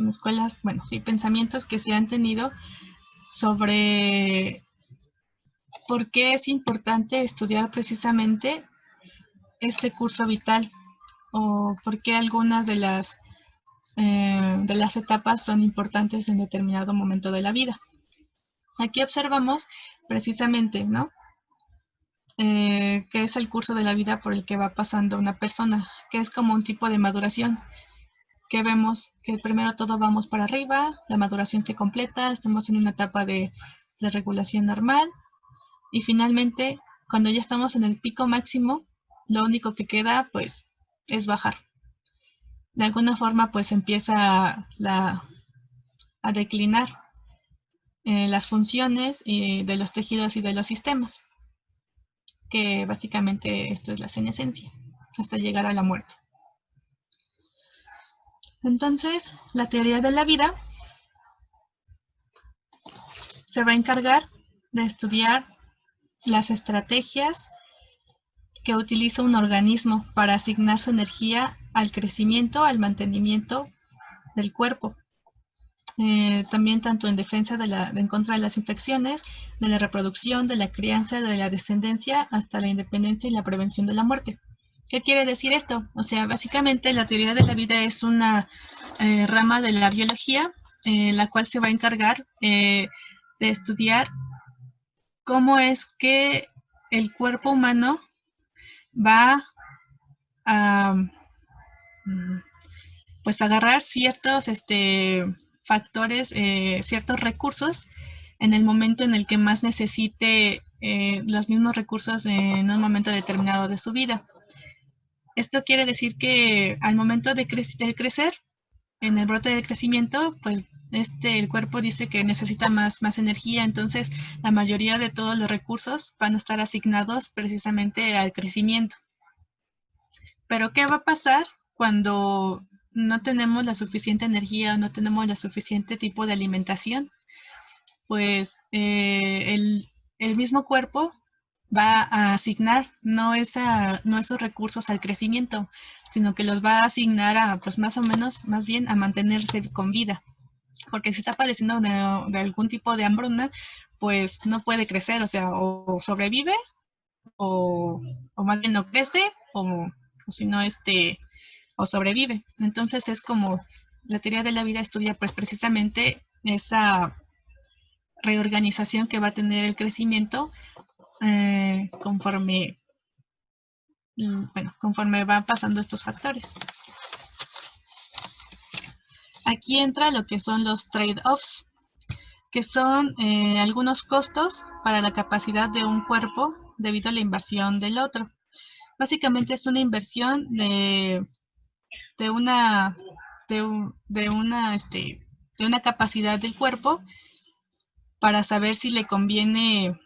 escuelas, bueno, sí, pensamientos que se han tenido sobre por qué es importante estudiar precisamente este curso vital o por qué algunas de las etapas son importantes en determinado momento de la vida. Aquí observamos precisamente, ¿no? Que es el curso de la vida por el que va pasando una persona, que es como un tipo de maduración, que vemos que primero todo vamos para arriba, la maduración se completa, estamos en una etapa de regulación normal, y finalmente, cuando ya estamos en el pico máximo, lo único que queda, pues, es bajar. De alguna forma, pues, empieza a declinar las funciones de los tejidos y de los sistemas, que básicamente esto es la senescencia, hasta llegar a la muerte. Entonces, la teoría de la vida se va a encargar de estudiar las estrategias que utiliza un organismo para asignar su energía al crecimiento, al mantenimiento del cuerpo. También tanto en defensa en contra de las infecciones, de la reproducción, de la crianza, de la descendencia, hasta la independencia y la prevención de la muerte. ¿Qué quiere decir esto? O sea, básicamente la teoría de la vida es una rama de la biología, la cual se va a encargar de estudiar cómo es que el cuerpo humano va a pues agarrar ciertos factores, ciertos recursos en el momento en el que más necesite los mismos recursos en un momento determinado de su vida. Esto quiere decir que al momento de crecer, en el brote del crecimiento, pues el cuerpo dice que necesita más energía, entonces la mayoría de todos los recursos van a estar asignados precisamente al crecimiento. Pero ¿qué va a pasar cuando no tenemos la suficiente energía, no tenemos la suficiente tipo de alimentación? Pues el mismo cuerpo va a asignar no esos recursos al crecimiento, sino que los va a asignar a, pues más o menos, más bien a mantenerse con vida. Porque si está padeciendo de algún tipo de hambruna, pues no puede crecer, o sea, o sobrevive, o más bien no crece, o si no, o sobrevive. Entonces es como la teoría de la vida estudia pues precisamente esa reorganización que va a tener el crecimiento conforme van pasando estos factores. Aquí entra lo que son los trade-offs, que son algunos costos para la capacidad de un cuerpo debido a la inversión del otro. Básicamente es una inversión de una capacidad del cuerpo para saber si le conviene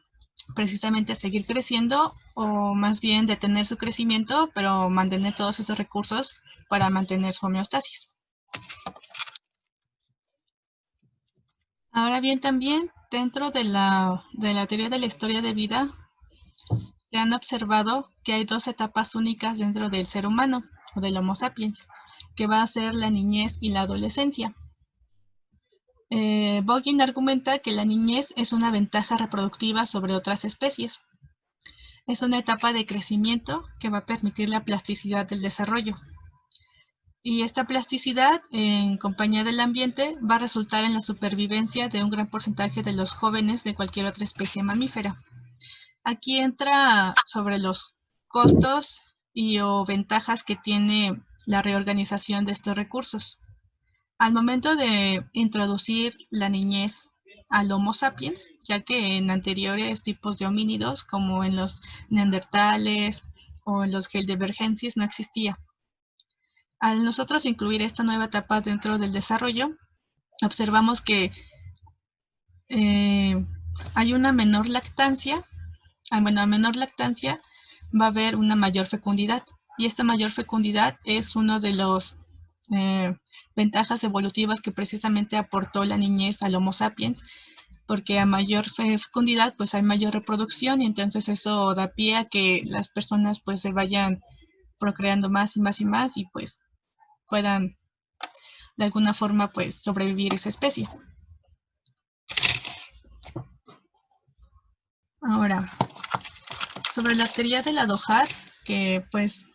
precisamente seguir creciendo o más bien detener su crecimiento, pero mantener todos esos recursos para mantener su homeostasis. Ahora bien, también dentro de la teoría de la historia de vida se han observado que hay dos etapas únicas dentro del ser humano o del Homo sapiens, que va a ser la niñez y la adolescencia. Bogin argumenta que la niñez es una ventaja reproductiva sobre otras especies. Es una etapa de crecimiento que va a permitir la plasticidad del desarrollo. Y esta plasticidad, en compañía del ambiente, va a resultar en la supervivencia de un gran porcentaje de los jóvenes de cualquier otra especie mamífera. Aquí entra sobre los costos o ventajas que tiene la reorganización de estos recursos. Al momento de introducir la niñez al Homo sapiens, ya que en anteriores tipos de homínidos, como en los neandertales o en los que el divergencia no existía. Al nosotros incluir esta nueva etapa dentro del desarrollo, observamos que hay una menor lactancia. A menor lactancia va a haber una mayor fecundidad, y esta mayor fecundidad es uno de los ventajas evolutivas que precisamente aportó la niñez al Homo sapiens, porque a mayor fecundidad pues hay mayor reproducción, y entonces eso da pie a que las personas pues se vayan procreando más y más y más, y pues puedan de alguna forma pues sobrevivir esa especie. Ahora, sobre la teoría de la Dohat, que pues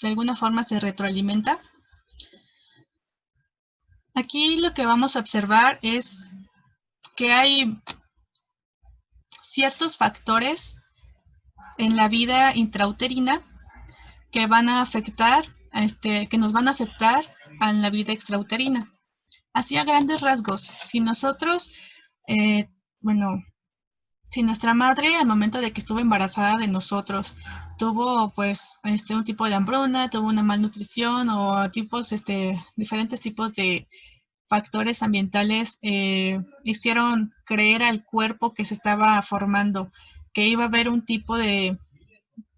de alguna forma se retroalimenta, aquí lo que vamos a observar es que hay ciertos factores en la vida intrauterina que van a afectar, que nos van a afectar a la vida extrauterina. Así a grandes rasgos, si nosotros, si nuestra madre al momento de que estuvo embarazada de nosotros tuvo pues un tipo de hambruna, tuvo una malnutrición o diferentes tipos de factores ambientales hicieron creer al cuerpo que se estaba formando que iba a haber un tipo de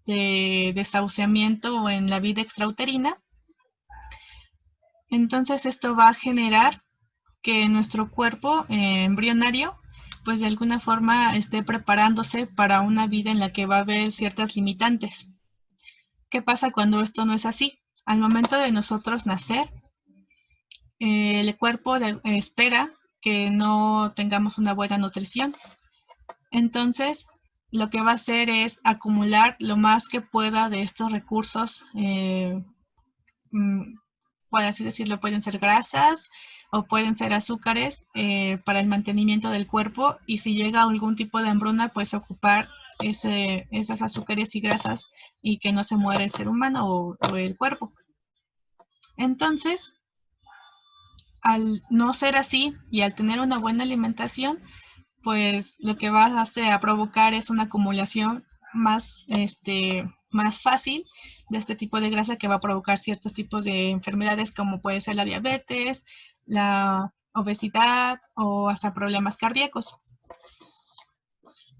desahuciamiento en la vida extrauterina, entonces esto va a generar que nuestro cuerpo embrionario pues de alguna forma esté preparándose para una vida en la que va a haber ciertas limitantes. ¿Qué pasa cuando esto no es así? Al momento de nosotros nacer, el cuerpo espera que no tengamos una buena nutrición. Entonces, lo que va a hacer es acumular lo más que pueda de estos recursos, por así decirlo, pueden ser grasas o pueden ser azúcares para el mantenimiento del cuerpo, y si llega algún tipo de hambruna, pues ocupar esas azúcares y grasas y que no se muera el ser humano o el cuerpo. Entonces, al no ser así y al tener una buena alimentación, pues lo que va a provocar es una acumulación más fácil de este tipo de grasa, que va a provocar ciertos tipos de enfermedades como puede ser la diabetes, la obesidad o hasta problemas cardíacos.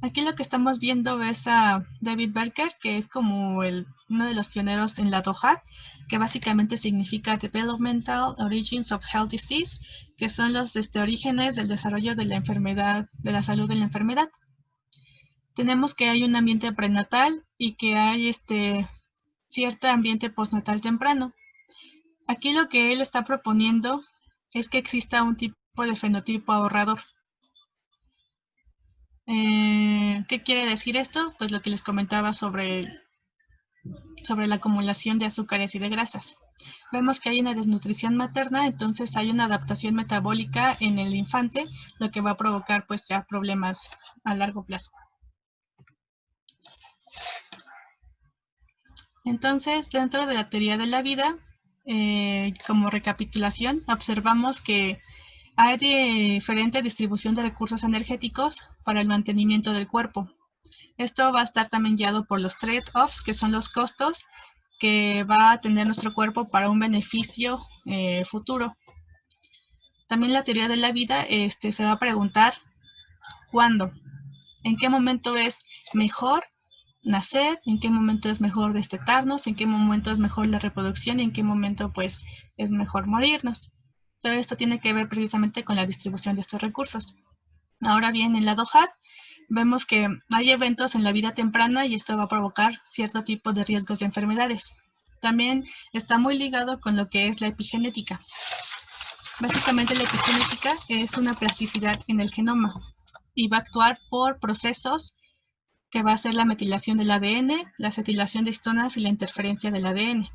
Aquí lo que estamos viendo es a David Berker, que es como uno de los pioneros en la Dohat, que básicamente significa Developmental Origins of Health Disease, que son los orígenes del desarrollo de la enfermedad, de la salud de la enfermedad. Tenemos que hay un ambiente prenatal y que hay cierto ambiente postnatal temprano. Aquí lo que él está proponiendo es que exista un tipo de fenotipo ahorrador. ¿Qué quiere decir esto? Pues lo que les comentaba sobre la acumulación de azúcares y de grasas. Vemos que hay una desnutrición materna, entonces hay una adaptación metabólica en el infante, lo que va a provocar pues ya problemas a largo plazo. Entonces, dentro de la teoría de la vida, como recapitulación, observamos que hay diferente distribución de recursos energéticos para el mantenimiento del cuerpo. Esto va a estar también guiado por los trade-offs, que son los costos que va a tener nuestro cuerpo para un beneficio futuro. También la teoría de la vida se va a preguntar ¿cuándo? ¿En qué momento es mejor nacer? ¿En qué momento es mejor destetarnos? ¿En qué momento es mejor la reproducción? ¿Y en qué momento pues es mejor morirnos? Todo esto tiene que ver precisamente con la distribución de estos recursos. Ahora bien, en la Dohat vemos que hay eventos en la vida temprana y esto va a provocar cierto tipo de riesgos de enfermedades. También está muy ligado con lo que es la epigenética. Básicamente la epigenética es una plasticidad en el genoma y va a actuar por procesos que va a ser la metilación del ADN, la acetilación de histonas y la interferencia del ADN.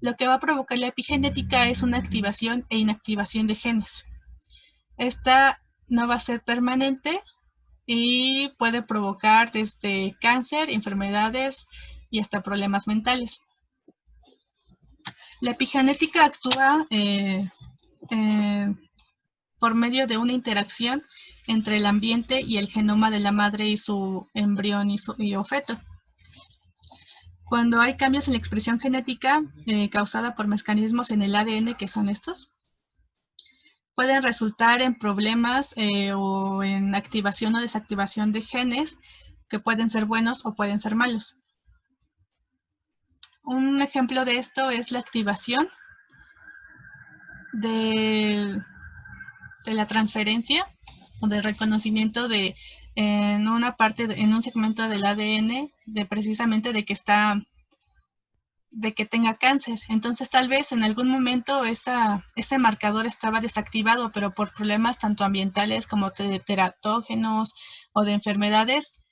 Lo que va a provocar la epigenética es una activación e inactivación de genes. Esta no va a ser permanente y puede provocar desde cáncer, enfermedades y hasta problemas mentales. La epigenética actúa por medio de una interacción entre el ambiente y el genoma de la madre y su embrión y feto. Cuando hay cambios en la expresión genética causada por mecanismos en el ADN, que son estos, pueden resultar en problemas o en activación o desactivación de genes que pueden ser buenos o pueden ser malos. Un ejemplo de esto es la activación de la transferencia o del reconocimiento de en una parte, en un segmento del ADN, precisamente de que tenga cáncer. Entonces tal vez en algún momento ese marcador estaba desactivado, pero por problemas tanto ambientales como de teratógenos o de enfermedades,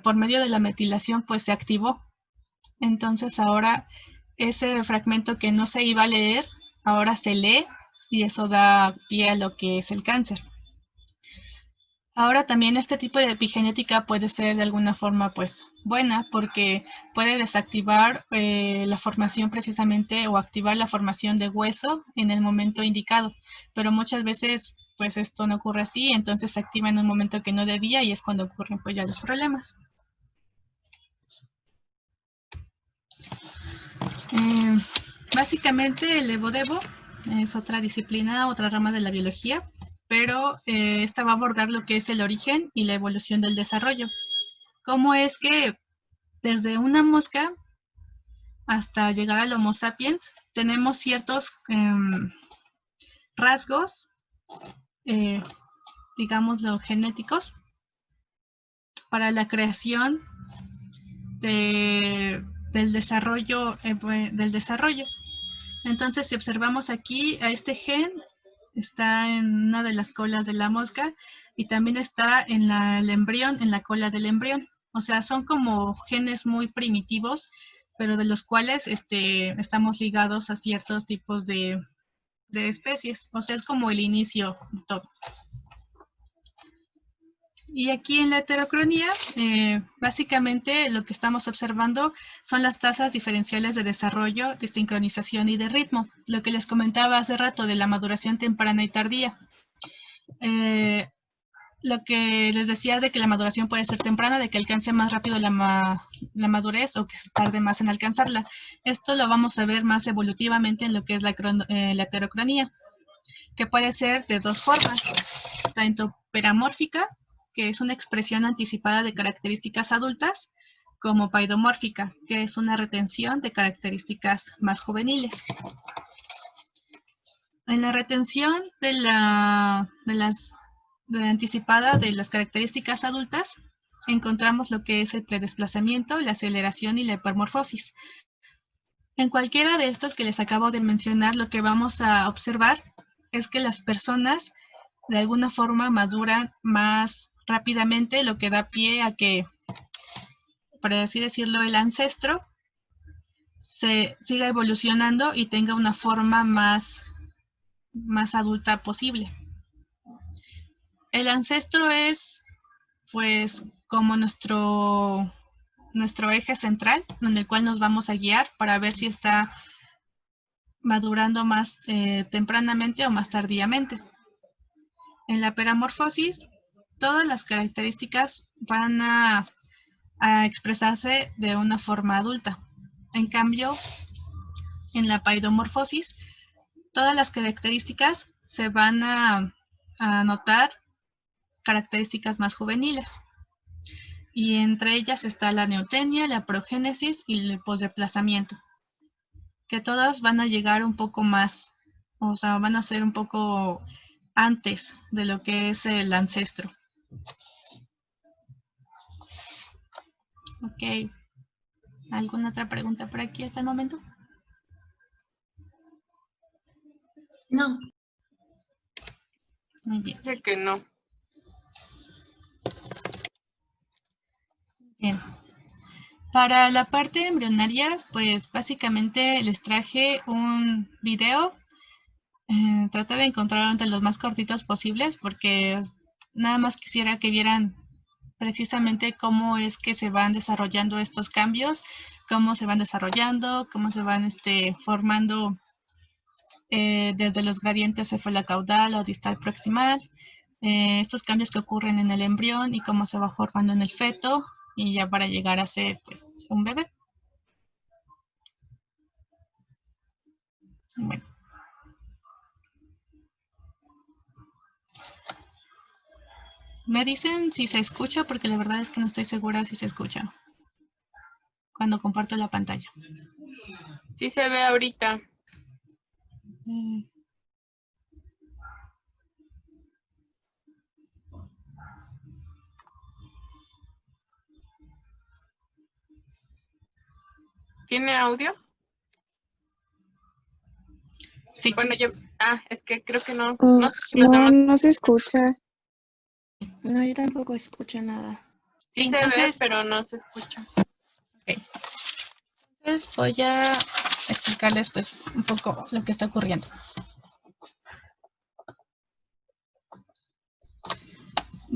por medio de la metilación pues se activó. Entonces ahora ese fragmento que no se iba a leer, ahora se lee y eso da pie a lo que es el cáncer. Ahora también este tipo de epigenética puede ser de alguna forma pues buena porque puede desactivar la formación precisamente o activar la formación de hueso en el momento indicado, pero muchas veces pues esto no ocurre así, entonces se activa en un momento que no debía y es cuando ocurren pues ya los problemas. Básicamente el evo-devo es otra disciplina, otra rama de la biología, pero esta va a abordar lo que es el origen y la evolución del desarrollo. Cómo es que desde una mosca hasta llegar al Homo sapiens tenemos ciertos rasgos, digámoslo, genéticos para la creación del desarrollo. Entonces, si observamos aquí a este gen, está en una de las colas de la mosca y también está en el embrión, en la cola del embrión. O sea, son como genes muy primitivos, pero de los cuales estamos ligados a ciertos tipos de especies. O sea, es como el inicio de todo. Y aquí en la heterocronía, básicamente lo que estamos observando son las tasas diferenciales de desarrollo, de sincronización y de ritmo. Lo que les comentaba hace rato de la maduración temprana y tardía. Lo que les decía de que la maduración puede ser temprana, de que alcance más rápido la madurez o que se tarde más en alcanzarla. Esto lo vamos a ver más evolutivamente en lo que es la heterocronía, que puede ser de dos formas, tanto peramórfica, que es una expresión anticipada de características adultas, como paidomórfica, que es una retención de características más juveniles. En la retención de la anticipada de las características adultas, encontramos lo que es el predesplazamiento, la aceleración y la hipermorfosis. En cualquiera de estos que les acabo de mencionar, lo que vamos a observar es que las personas de alguna forma maduran más rápidamente, lo que da pie a que, por así decirlo, el ancestro se siga evolucionando y tenga una forma más adulta posible. El ancestro es, pues, como nuestro eje central, en el cual nos vamos a guiar para ver si está madurando más tempranamente o más tardíamente. En la peramorfosis, todas las características van a expresarse de una forma adulta. En cambio, en la paidomorfosis, todas las características se van a notar características más juveniles. Y entre ellas está la neotenia, la progénesis y el posdesplazamiento, que todas van a llegar un poco más, o sea, van a ser un poco antes de lo que es el ancestro. Ok. ¿Alguna otra pregunta por aquí hasta el momento? No. Muy bien. Dice que no. Bien. Para la parte embrionaria, pues básicamente les traje un video. Traté de encontrar entre los más cortitos posibles porque nada más quisiera que vieran precisamente cómo es que se van desarrollando estos cambios, cómo se van desarrollando, cómo se van formando desde los gradientes cefalocaudal o distal proximal, estos cambios que ocurren en el embrión y cómo se va formando en el feto y ya para llegar a ser pues un bebé. Bueno. Me dicen si se escucha, porque la verdad es que no estoy segura si se escucha cuando comparto la pantalla. Sí se ve ahorita. ¿Tiene audio? Sí. Bueno, es que creo que no. Oh, No sé si los demás. no se escucha. No, yo tampoco escucho nada. Sí se ve, Entonces, pero no se escucha. okay. Entonces voy a explicarles pues un poco lo que está ocurriendo.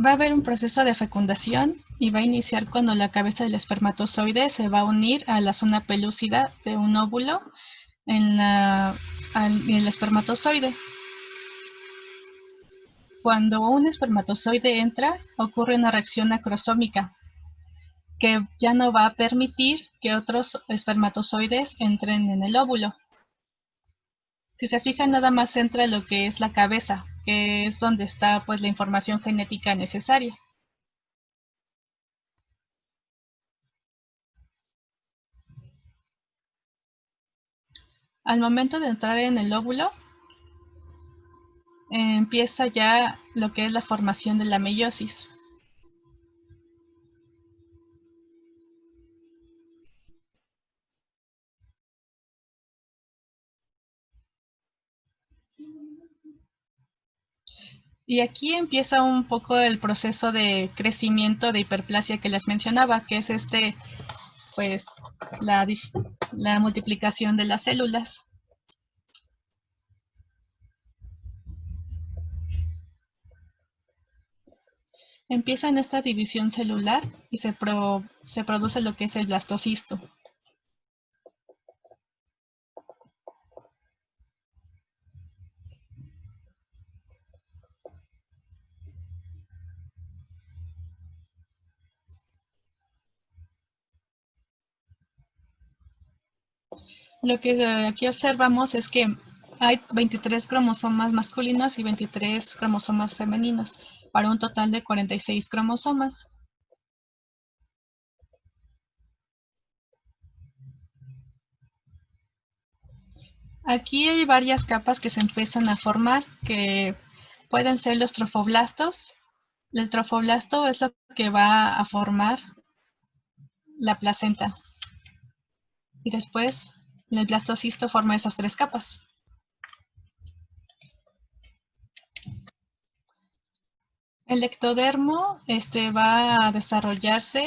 Va a haber un proceso de fecundación y va a iniciar cuando la cabeza del espermatozoide se va a unir a la zona pelúcida de un óvulo en el espermatozoide. Cuando un espermatozoide entra, ocurre una reacción acrosómica que ya no va a permitir que otros espermatozoides entren en el óvulo. Si se fijan, nada más entra lo que es la cabeza, que es donde está pues la información genética necesaria. Al momento de entrar en el óvulo, empieza ya lo que es la formación de la meiosis. Y aquí empieza un poco el proceso de crecimiento de hiperplasia que les mencionaba, que es pues la multiplicación de las células. Empieza en esta división celular y se produce lo que es el blastocisto. Lo que aquí observamos es que hay 23 cromosomas masculinos y 23 cromosomas femeninos, para un total de 46 cromosomas. Aquí hay varias capas que se empiezan a formar, que pueden ser los trofoblastos. El trofoblasto es lo que va a formar la placenta. Y después el blastocisto forma esas 3 capas. El ectodermo va a desarrollarse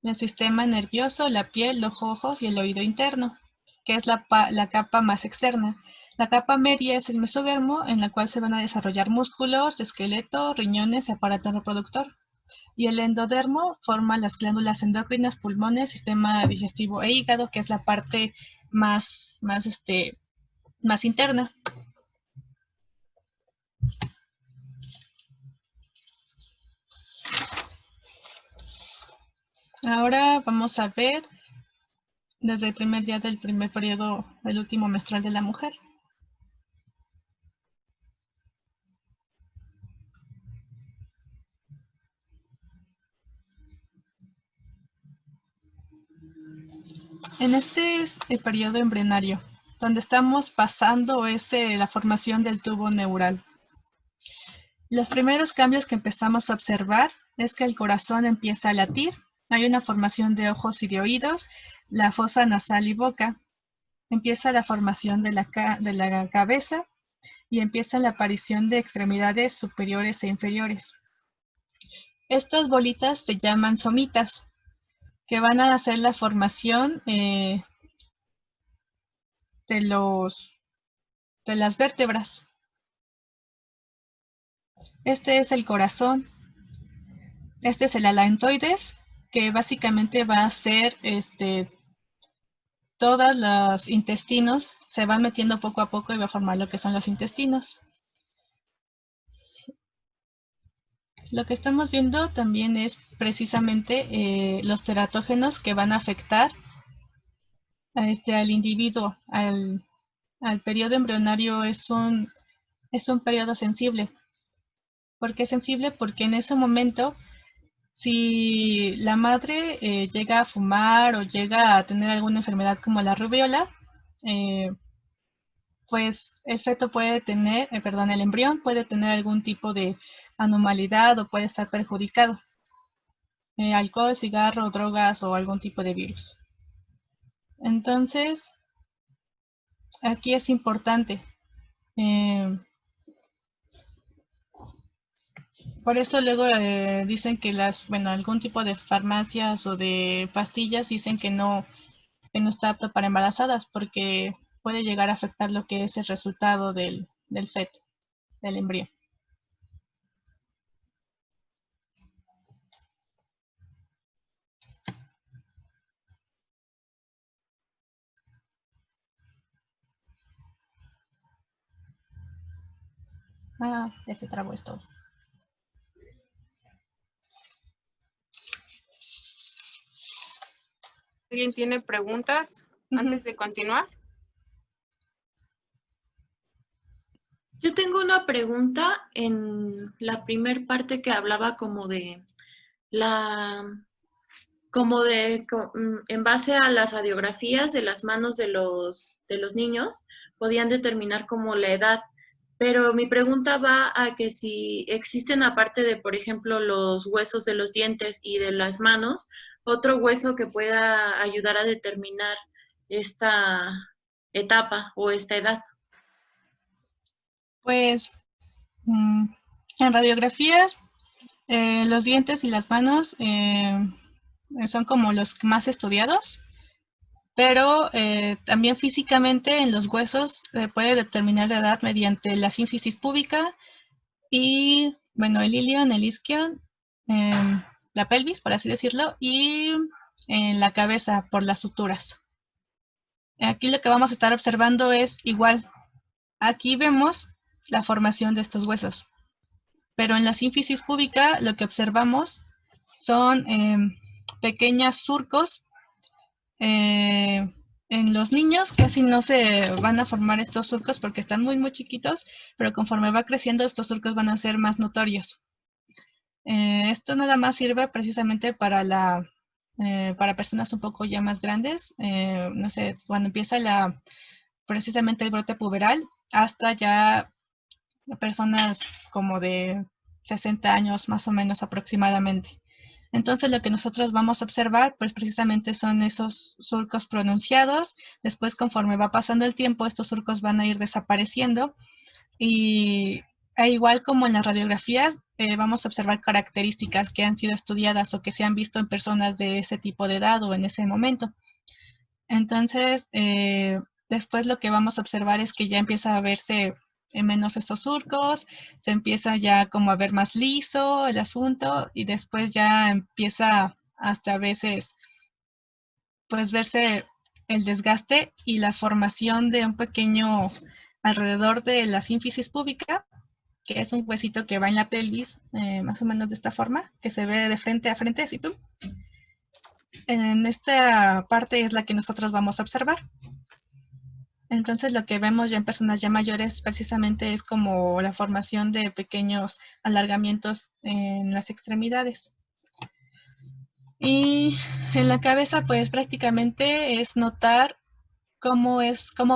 en el sistema nervioso, la piel, los ojos y el oído interno, que es la capa más externa. La capa media es el mesodermo, en la cual se van a desarrollar músculos, esqueleto, riñones y aparato reproductor. Y el endodermo forma las glándulas endocrinas, pulmones, sistema digestivo e hígado, que es la parte más interna. Ahora vamos a ver desde el primer día del primer periodo, el último menstrual de la mujer. En este es el periodo embrionario, donde estamos pasando la formación del tubo neural. Los primeros cambios que empezamos a observar es que el corazón empieza a latir, hay una formación de ojos y de oídos, la fosa nasal y boca, empieza la formación de la cabeza y empieza la aparición de extremidades superiores e inferiores. Estas bolitas se llaman somitas, que van a hacer la formación de las vértebras. Este es el corazón. Este es el alantoides, que básicamente va a ser todos los intestinos, se van metiendo poco a poco y va a formar lo que son los intestinos. Lo que estamos viendo también es precisamente los teratógenos que van a afectar al individuo, al periodo embrionario es un periodo sensible. ¿Por qué sensible? Porque en ese momento, si la madre llega a fumar o llega a tener alguna enfermedad como la rubiola, pues el feto puede tener, perdón, el embrión puede tener algún tipo de anormalidad o puede estar perjudicado. Alcohol, cigarro, drogas o algún tipo de virus. Entonces, aquí es importante. Por eso luego dicen que algún tipo de farmacias o de pastillas dicen que no está apto para embarazadas porque puede llegar a afectar lo que es el resultado del feto, del embrión. Ah, ya se trabó esto. ¿Alguien tiene preguntas antes de continuar? Yo tengo una pregunta en la primer parte que hablaba como de en base a las radiografías de las manos de los niños, podían determinar como la edad. Pero mi pregunta va a que si existen, aparte de, por ejemplo, los huesos de los dientes y de las manos, otro hueso que pueda ayudar a determinar esta etapa o esta edad. Pues en radiografías, los dientes y las manos son como los más estudiados, pero también físicamente en los huesos se puede determinar la edad mediante la sínfisis púbica y, bueno, el ilion, el isquion, la pelvis, por así decirlo, y en la cabeza por las suturas. Aquí lo que vamos a estar observando es igual. Aquí vemos la formación de estos huesos, pero en la sínfisis púbica lo que observamos son pequeños surcos. En los niños casi no se van a formar estos surcos porque están muy muy chiquitos, pero conforme va creciendo estos surcos van a ser más notorios. Esto nada más sirve precisamente para personas un poco ya más grandes, no sé, cuando empieza precisamente el brote puberal, hasta ya personas como de 60 años más o menos aproximadamente. Entonces lo que nosotros vamos a observar pues precisamente son esos surcos pronunciados. Después, conforme va pasando el tiempo, estos surcos van a ir desapareciendo y igual como en las radiografías vamos a observar características que han sido estudiadas o que se han visto en personas de ese tipo de edad o en ese momento. Entonces después lo que vamos a observar es que ya empieza a verse menos estos surcos, se empieza ya como a ver más liso el asunto y después ya empieza hasta a veces pues verse el desgaste y la formación de un pequeño alrededor de la sínfisis púbica, que es un huesito que va en la pelvis, más o menos de esta forma, que se ve de frente a frente, así, ¡pum! En esta parte es la que nosotros vamos a observar. Entonces lo que vemos ya en personas ya mayores precisamente es como la formación de pequeños alargamientos en las extremidades. Y en la cabeza pues prácticamente es notar cómo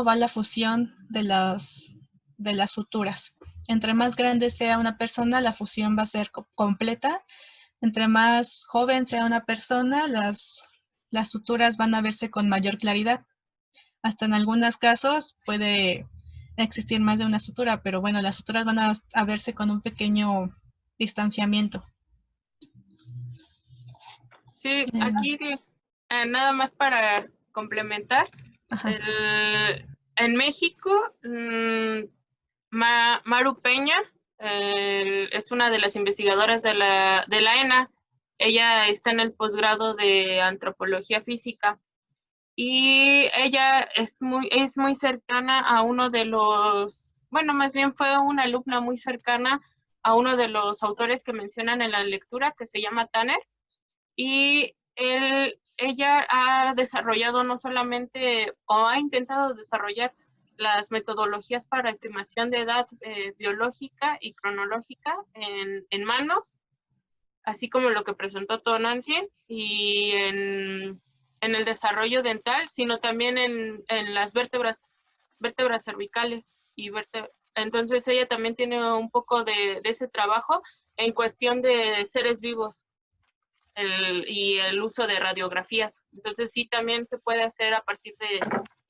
va la fusión de las suturas. Entre más grande sea una persona, la fusión va a ser completa. Entre más joven sea una persona, las suturas van a verse con mayor claridad. Hasta en algunos casos puede existir más de una sutura, pero bueno, las suturas van a verse con un pequeño distanciamiento. Sí, aquí nada más para complementar. En México, Maru Peña es una de las investigadoras de la ENA. Ella está en el posgrado de antropología física y ella es muy cercana a uno de los, bueno, más bien fue una alumna muy cercana a uno de los autores que mencionan en la lectura, que se llama Tanner, y ella ha desarrollado no solamente, o ha intentado desarrollar las metodologías para estimación de edad biológica y cronológica en manos, así como lo que presentó Nancy, y en el desarrollo dental, sino también en las vértebras cervicales. Entonces ella también tiene un poco de ese trabajo en cuestión de seres vivos y el uso de radiografías. Entonces sí, también se puede hacer a partir de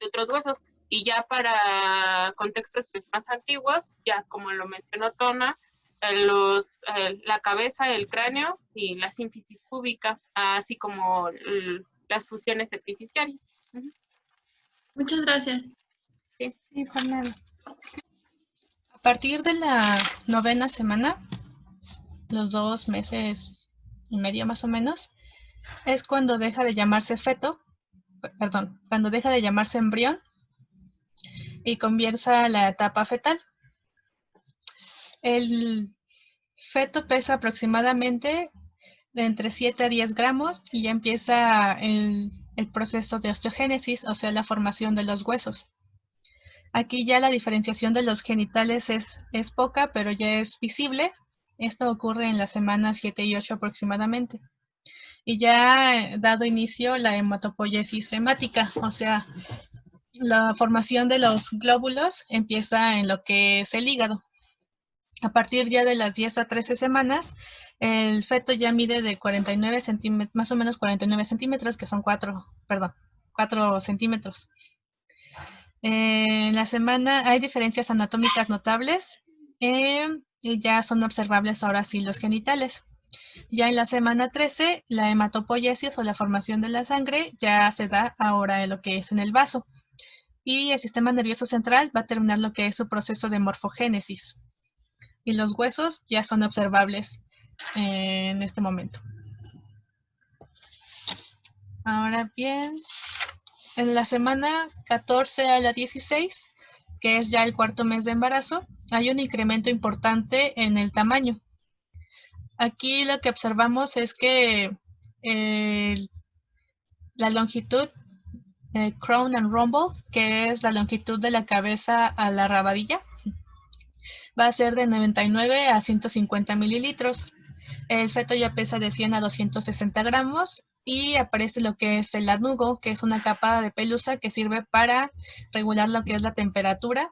otros huesos. Y ya para contextos pues, más antiguos, ya como lo mencionó Tona, la cabeza, el cráneo y la sínfisis púbica, así como las fusiones epifisiales. Muchas gracias. Sí. Sí, Fernanda. A partir de la 9ª semana, los 2 meses y medio más o menos, es cuando deja de llamarse feto, cuando deja de llamarse embrión y comienza la etapa fetal. El feto pesa aproximadamente de entre 7 a 10 gramos y ya empieza el proceso de osteogénesis, o sea, la formación de los huesos. Aquí ya la diferenciación de los genitales es poca, pero ya es visible. Esto ocurre en las semanas 7 y 8 aproximadamente. Y ya dado inicio la hematopoiesis hemática, o sea, la formación de los glóbulos empieza en lo que es el hígado. A partir ya de las 10 a 13 semanas, el feto ya mide de 49 centímetros, más o menos 49 centímetros, que son 4 centímetros. En la semana hay diferencias anatómicas notables y ya son observables ahora sí los genitales. Ya en la semana 13, la hematopoiesis o la formación de la sangre ya se da ahora en lo que es en el vaso. Y el sistema nervioso central va a terminar lo que es su proceso de morfogénesis. Y los huesos ya son observables en este momento. Ahora bien, en la semana 14 a la 16, que es ya el 4.º mes de embarazo, hay un incremento importante en el tamaño. Aquí lo que observamos es que la longitud crown and rumble, que es la longitud de la cabeza a la rabadilla, va a ser de 99 a 150 mililitros. El feto ya pesa de 100 a 260 gramos y aparece lo que es el lanugo, que es una capa de pelusa que sirve para regular lo que es la temperatura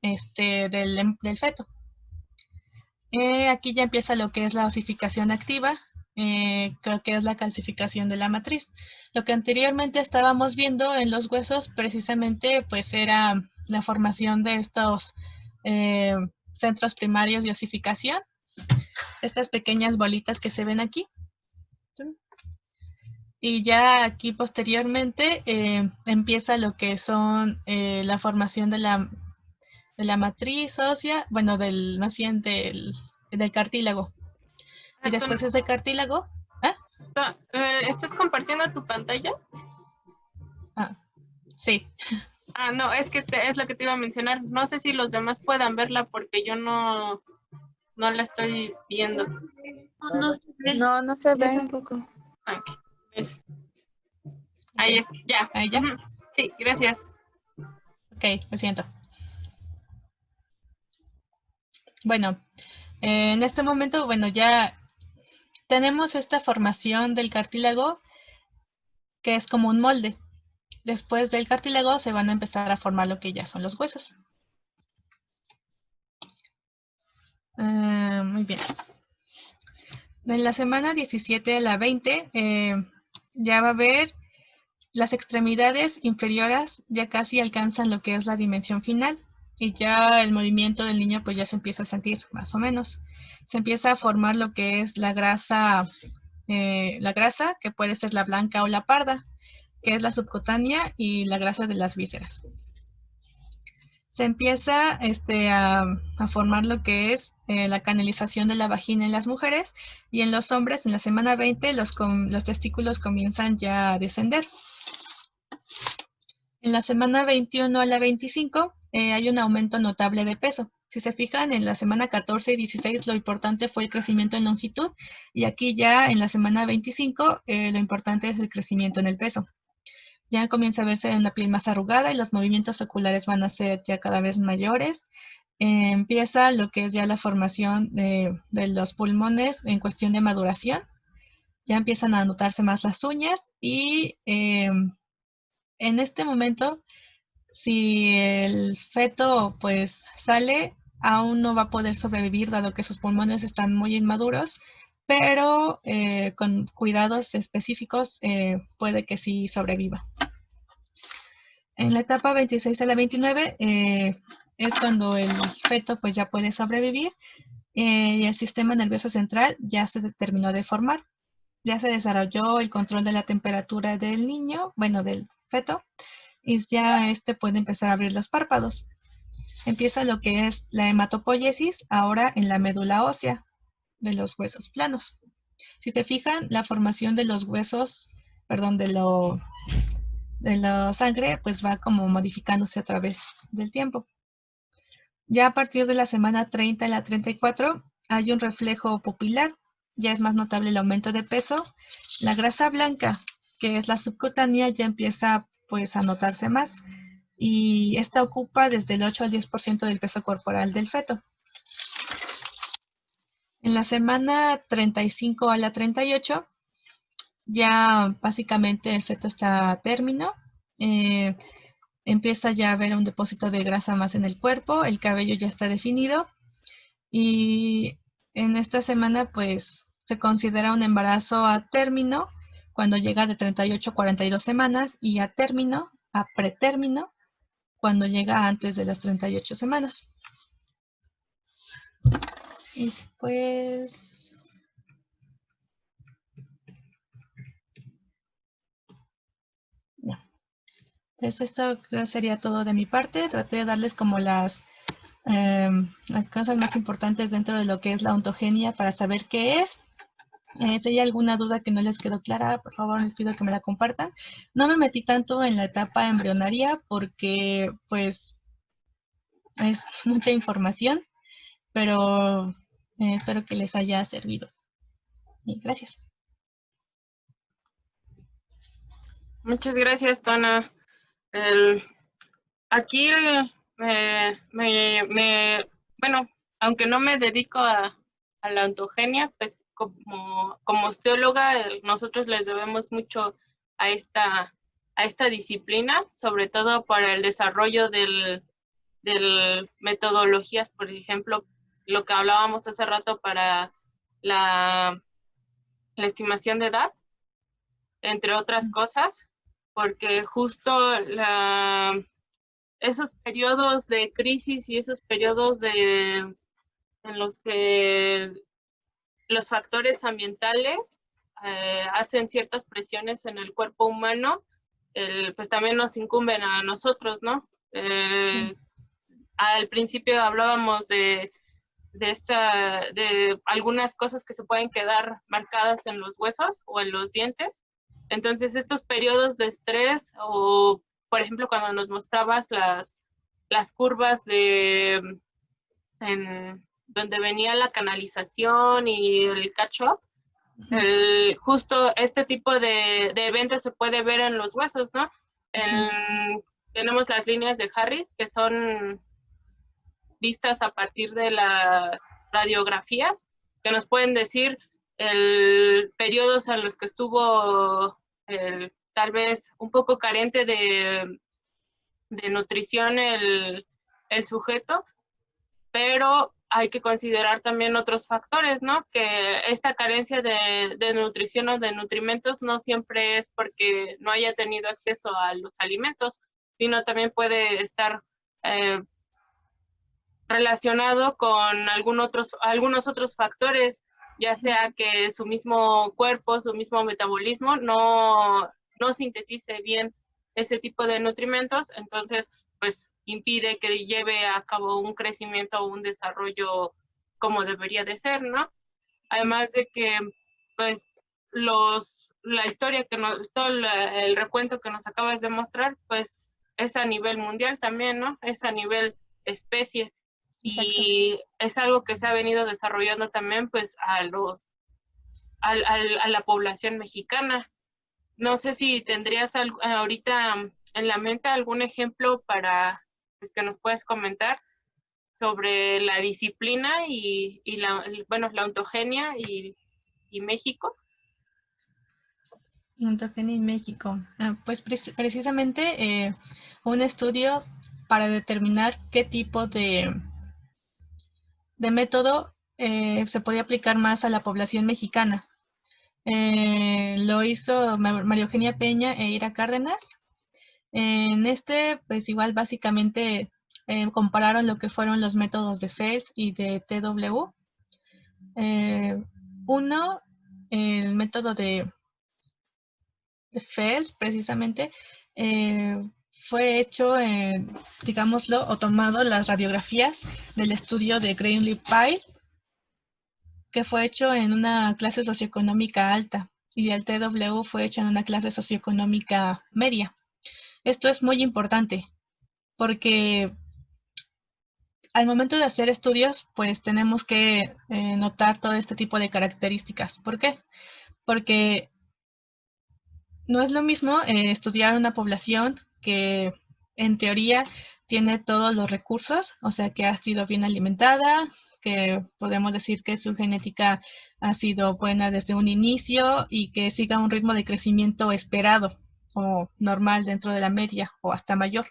del feto. Aquí ya empieza lo que es la osificación activa, creo que es la calcificación de la matriz. Lo que anteriormente estábamos viendo en los huesos precisamente pues era la formación de estos centros primarios de osificación, estas pequeñas bolitas que se ven aquí. Y ya aquí posteriormente empieza lo que son la formación de la matriz ósea, bueno, más bien del cartílago. Y después es de cartílago. ¿Estás compartiendo tu pantalla? Sí. No, es que es lo que te iba a mencionar. No sé si los demás puedan verla porque yo no la estoy viendo. No se ve. No se ve. Tampoco. Okay. Ahí es, ya. Ahí ya. Sí, gracias. Ok, lo siento. Bueno, en este momento, bueno, ya tenemos esta formación del cartílago que es como un molde. Después del cartílago se van a empezar a formar lo que ya son los huesos. Muy bien. En la semana 17 a la 20 ya va a haber las extremidades inferiores ya casi alcanzan lo que es la dimensión final y ya el movimiento del niño pues ya se empieza a sentir más o menos. Se empieza a formar lo que es la grasa que puede ser la blanca o la parda, que es la subcutánea y la grasa de las vísceras. Se empieza a formar lo que es la canalización de la vagina en las mujeres y en los hombres en la semana 20 los testículos comienzan ya a descender. En la semana 21 a la 25 hay un aumento notable de peso. Si se fijan, en la semana 14 y 16 lo importante fue el crecimiento en longitud y aquí ya en la semana 25 lo importante es el crecimiento en el peso. Ya comienza a verse una piel más arrugada y los movimientos oculares van a ser ya cada vez mayores. Empieza lo que es ya la formación de los pulmones en cuestión de maduración. Ya empiezan a notarse más las uñas y en este momento, si el feto pues sale, aún no va a poder sobrevivir dado que sus pulmones están muy inmaduros, pero con cuidados específicos puede que sí sobreviva. En la etapa 26 a la 29 es cuando el feto pues ya puede sobrevivir y el sistema nervioso central ya se terminó de formar. Ya se desarrolló el control de la temperatura del niño, bueno, del feto, y ya puede empezar a abrir los párpados. Empieza lo que es la hematopoiesis, ahora en la médula ósea de los huesos planos. Si se fijan, la formación de los huesos, perdón, de la sangre, pues va como modificándose a través del tiempo. Ya a partir de la semana 30 a la 34 hay un reflejo pupilar, ya es más notable el aumento de peso. La grasa blanca, que es la subcutánea, ya empieza pues a notarse más y esta ocupa desde el 8 al 10% del peso corporal del feto. En la semana 35 a la 38 ya básicamente el feto está a término. Empieza ya a haber un depósito de grasa más en el cuerpo, el cabello ya está definido y en esta semana pues se considera un embarazo a término cuando llega de 38 a 42 semanas y a término, a pretérmino, cuando llega antes de las 38 semanas. Y pues entonces esto creo sería todo de mi parte. Traté de darles como las cosas más importantes dentro de lo que es la ontogenia para saber qué es. Si hay alguna duda que no les quedó clara, por favor les pido que me la compartan. No me metí tanto en la etapa embrionaria porque pues es mucha información, pero espero que les haya servido. Y gracias. Muchas gracias, Tona. Aquí, bueno, aunque no me dedico a la ontogenia, pues como osteóloga, nosotros les debemos mucho a esta disciplina, sobre todo para el desarrollo del metodologías, por ejemplo, lo que hablábamos hace rato para la estimación de edad, entre otras cosas, porque justo esos periodos de crisis y esos periodos en los que los factores ambientales hacen ciertas presiones en el cuerpo humano, pues también nos incumben a nosotros, ¿no? Al principio hablábamos de algunas cosas que se pueden quedar marcadas en los huesos o en los dientes. Entonces, estos periodos de estrés o, por ejemplo, cuando nos mostrabas las curvas donde venía la canalización y el catch-up, justo este tipo de eventos se puede ver en los huesos, ¿no? Tenemos las líneas de Harris, que son vistas a partir de las radiografías, que nos pueden decir periodos en los que estuvo tal vez un poco carente de nutrición el sujeto, pero hay que considerar también otros factores, ¿no? Que esta carencia de nutrición o de nutrimentos no siempre es porque no haya tenido acceso a los alimentos, sino también puede estar relacionado con algunos otros factores, ya sea que su mismo cuerpo, su mismo metabolismo no sintetice bien ese tipo de nutrimentos, entonces pues impide que lleve a cabo un crecimiento o un desarrollo como debería de ser, ¿no? Además de que pues la historia todo el recuento que nos acabas de mostrar, pues es a nivel mundial también, ¿no? Es a nivel especie. Exacto. Y es algo que se ha venido desarrollando también pues a la población mexicana. No sé si tendrías ahorita en la mente algún ejemplo para pues, que nos puedas comentar sobre la disciplina y la ontogenia y México. Ontogenia en México. Pues precisamente un estudio para determinar qué tipo de método se podía aplicar más a la población mexicana. Lo hizo María Eugenia Peña e Ira Cárdenas. En pues igual básicamente compararon lo que fueron los métodos de Fels y de TW. Uno, el método de Fels, precisamente, fue hecho, digámoslo, o tomado las radiografías del estudio de Greenleaf-Pyle, que fue hecho en una clase socioeconómica alta, y el TW fue hecho en una clase socioeconómica media. Esto es muy importante, porque al momento de hacer estudios, pues tenemos que notar todo este tipo de características. ¿Por qué? Porque no es lo mismo estudiar una población que en teoría tiene todos los recursos, o sea que ha sido bien alimentada, que podemos decir que su genética ha sido buena desde un inicio y que siga un ritmo de crecimiento esperado o normal dentro de la media o hasta mayor,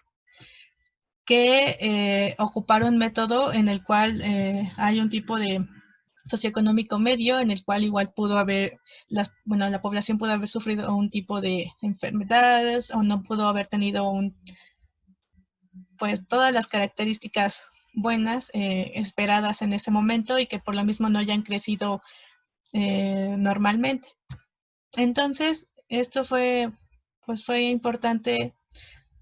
que ocupar un método en el cual hay un tipo de socioeconómico medio en el cual igual pudo haber, la población pudo haber sufrido un tipo de enfermedades o no pudo haber tenido pues todas las características buenas esperadas en ese momento y que por lo mismo no hayan crecido normalmente. Entonces, esto fue importante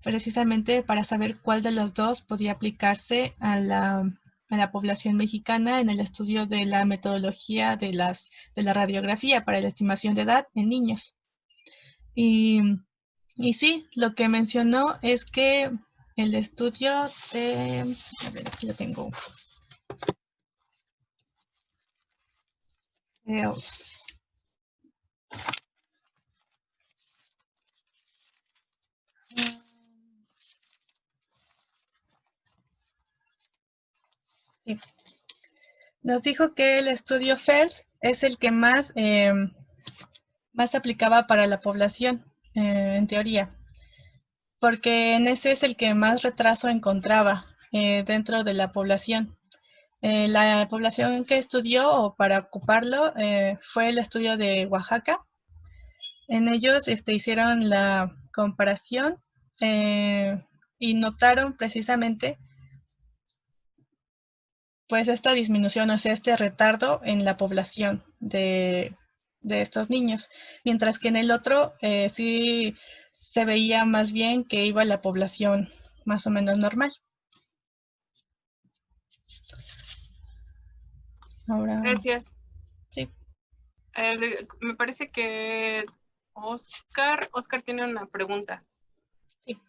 precisamente para saber cuál de los dos podía aplicarse a la población mexicana en el estudio de la metodología de la radiografía para la estimación de edad en niños. Y sí, lo que mencionó es que el estudio de... A ver, aquí lo tengo. Sí. Nos dijo que el estudio Fels es el que más aplicaba para la población, en teoría, porque en ese es el que más retraso encontraba dentro de la población. La población que estudió o para ocuparlo fue el estudio de Oaxaca. En ellos hicieron la comparación y notaron precisamente pues esta disminución, o sea, este retardo en la población de estos niños, mientras que en el otro sí se veía más bien que iba la población más o menos normal. Ahora, Gracias. sí. Me parece que Oscar tiene una pregunta. Sí.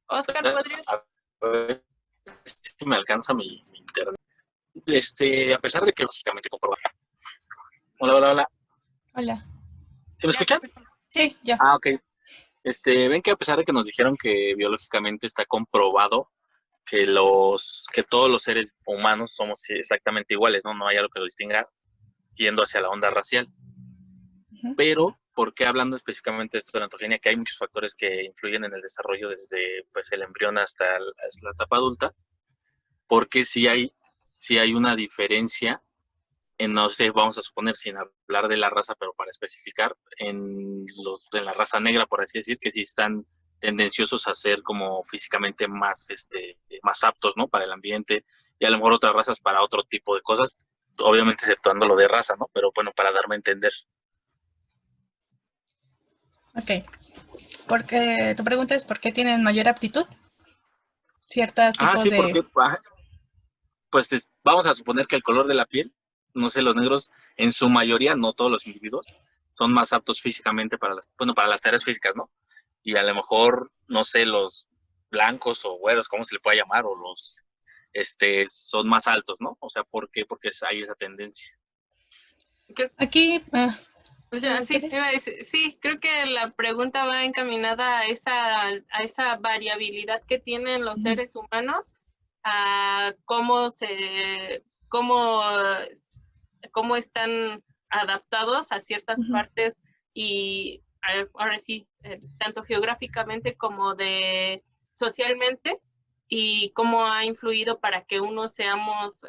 Oscar, ¿podrías? A ver si me alcanza mi internet. A pesar de que lógicamente comprobado. Hola. Hola. ¿Se me escucha? Sí, ya. Ah, ok. Ven que a pesar de que nos dijeron que biológicamente está comprobado que todos los seres humanos somos exactamente iguales, ¿no? No hay algo que lo distinga yendo hacia la onda racial. Pero, ¿por qué hablando específicamente de esto de la ontogenia? Que hay muchos factores que influyen en el desarrollo desde pues, el embrión hasta la etapa adulta. Porque sí hay una diferencia en, no sé, vamos a suponer, sin hablar de la raza, pero para especificar, en la raza negra, por así decir, que sí están tendenciosos a ser como físicamente más aptos, ¿no? Para el ambiente, y a lo mejor otras razas para otro tipo de cosas, obviamente exceptuando lo de raza, ¿no? Pero bueno, para darme a entender. Ok. Porque tu pregunta es ¿por qué tienen mayor aptitud? Ciertos tipos sí, de... porque pues vamos a suponer que el color de la piel no sé, los negros en su mayoría, no todos los individuos, son más aptos físicamente para las tareas físicas, ¿no? Y a lo mejor, no sé, los blancos o güeros, ¿cómo se le puede llamar? O los, son más altos, ¿no? O sea, ¿por qué? Porque hay esa tendencia. Aquí, Pues ya, sí, ¿quieres? te iba a decir, sí, creo que la pregunta va encaminada a esa variabilidad que tienen los seres humanos, a cómo están adaptados a ciertas partes y ahora sí, tanto geográficamente como socialmente, y cómo ha influido para que unos seamos,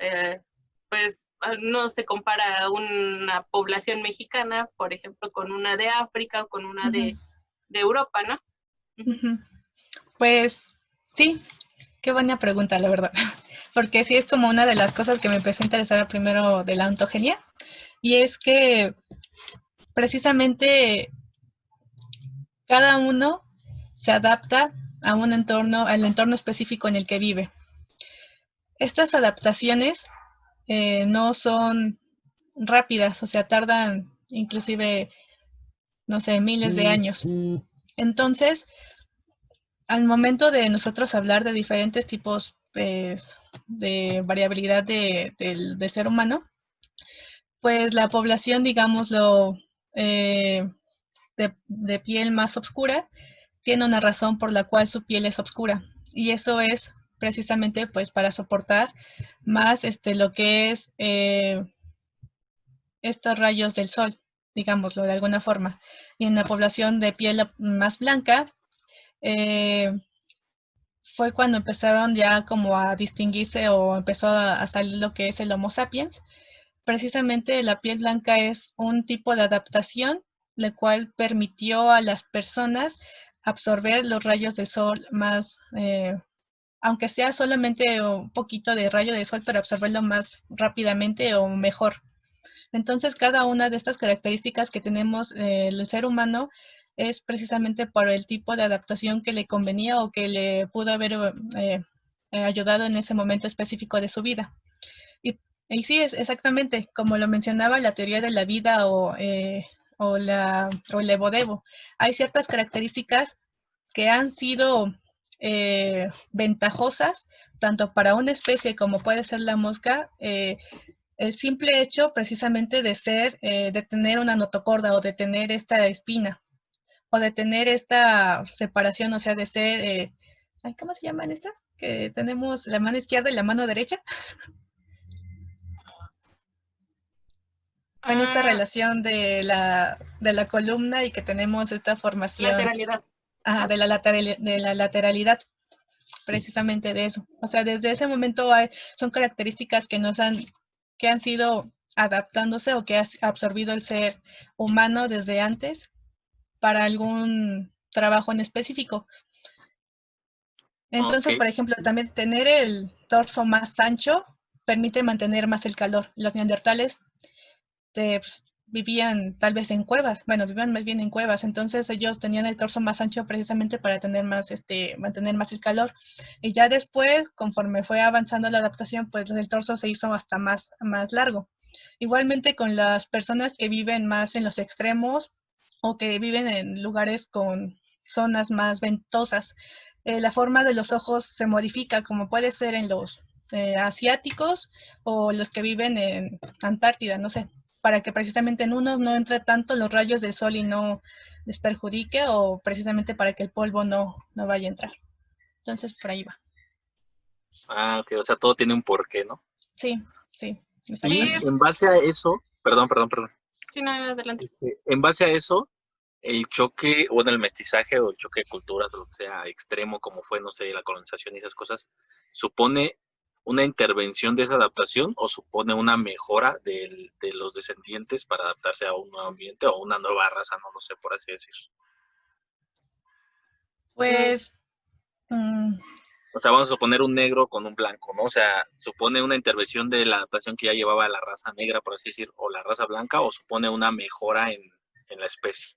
pues, no se compara una población mexicana, por ejemplo, con una de África o con una de Europa, ¿no? Pues sí, qué buena pregunta, la verdad. Porque sí es como una de las cosas que me empezó a interesar primero de la ontogenia. Y es que precisamente cada uno se adapta a un entorno, al entorno específico en el que vive. Estas adaptaciones no son rápidas, o sea, tardan inclusive, no sé, miles de años. Entonces, al momento de nosotros hablar de diferentes tipos de variabilidad del ser humano, pues la población, digámoslo, de piel más oscura, tiene una razón por la cual su piel es oscura. Y eso es precisamente pues para soportar más lo que es estos rayos del sol, digámoslo de alguna forma. Y en la población de piel más blanca, fue cuando empezaron ya como a distinguirse o empezó a salir lo que es el Homo sapiens. Precisamente la piel blanca es un tipo de adaptación, la cual permitió a las personas absorber los rayos del sol más, aunque sea solamente un poquito de rayo de sol, pero absorberlo más rápidamente o mejor. Entonces, cada una de estas características que tenemos el ser humano es precisamente por el tipo de adaptación que le convenía o que le pudo haber ayudado en ese momento específico de su vida. Y sí, es exactamente como lo mencionaba la teoría de la vida o el Evo-Devo. Hay ciertas características que han sido ventajosas tanto para una especie como puede ser la mosca, el simple hecho precisamente de ser, de tener una notocorda o de tener esta espina o de tener esta separación, o sea, de ser, ¿cómo se llaman estas? Que tenemos la mano izquierda y la mano derecha. En esta relación de la columna y que tenemos esta formación. Lateralidad. De la lateralidad, precisamente de eso. O sea, desde ese momento son características que han sido adaptándose o que ha absorbido el ser humano desde antes para algún trabajo en específico. Entonces, por ejemplo, también tener el torso más ancho permite mantener más el calor. Los neandertales pues, vivían tal vez en cuevas, bueno, vivían más bien en cuevas, entonces ellos tenían el torso más ancho precisamente para tener más, mantener más el calor. Y ya después, conforme fue avanzando la adaptación, pues el torso se hizo hasta más largo. Igualmente con las personas que viven más en los extremos o que viven en lugares con zonas más ventosas, la forma de los ojos se modifica, como puede ser en los asiáticos o los que viven en Antártida, no sé, para que precisamente en unos no entre tanto los rayos del sol y no les perjudique, o precisamente para que el polvo no vaya a entrar. Entonces, por ahí va. Ok, o sea, todo tiene un porqué, ¿no? Sí. Y en base a eso, perdón. Sí, no, adelante. En base a eso, el choque, el mestizaje o el choque de culturas, o lo que sea, extremo, como fue, no sé, la colonización y esas cosas, ¿supone una intervención de esa adaptación o supone una mejora de los descendientes para adaptarse a un nuevo ambiente o una nueva raza, no lo sé, por así decir? Pues... O sea, vamos a suponer un negro con un blanco, ¿no? O sea, ¿supone una intervención de la adaptación que ya llevaba la raza negra, por así decir, o la raza blanca, o supone una mejora en la especie?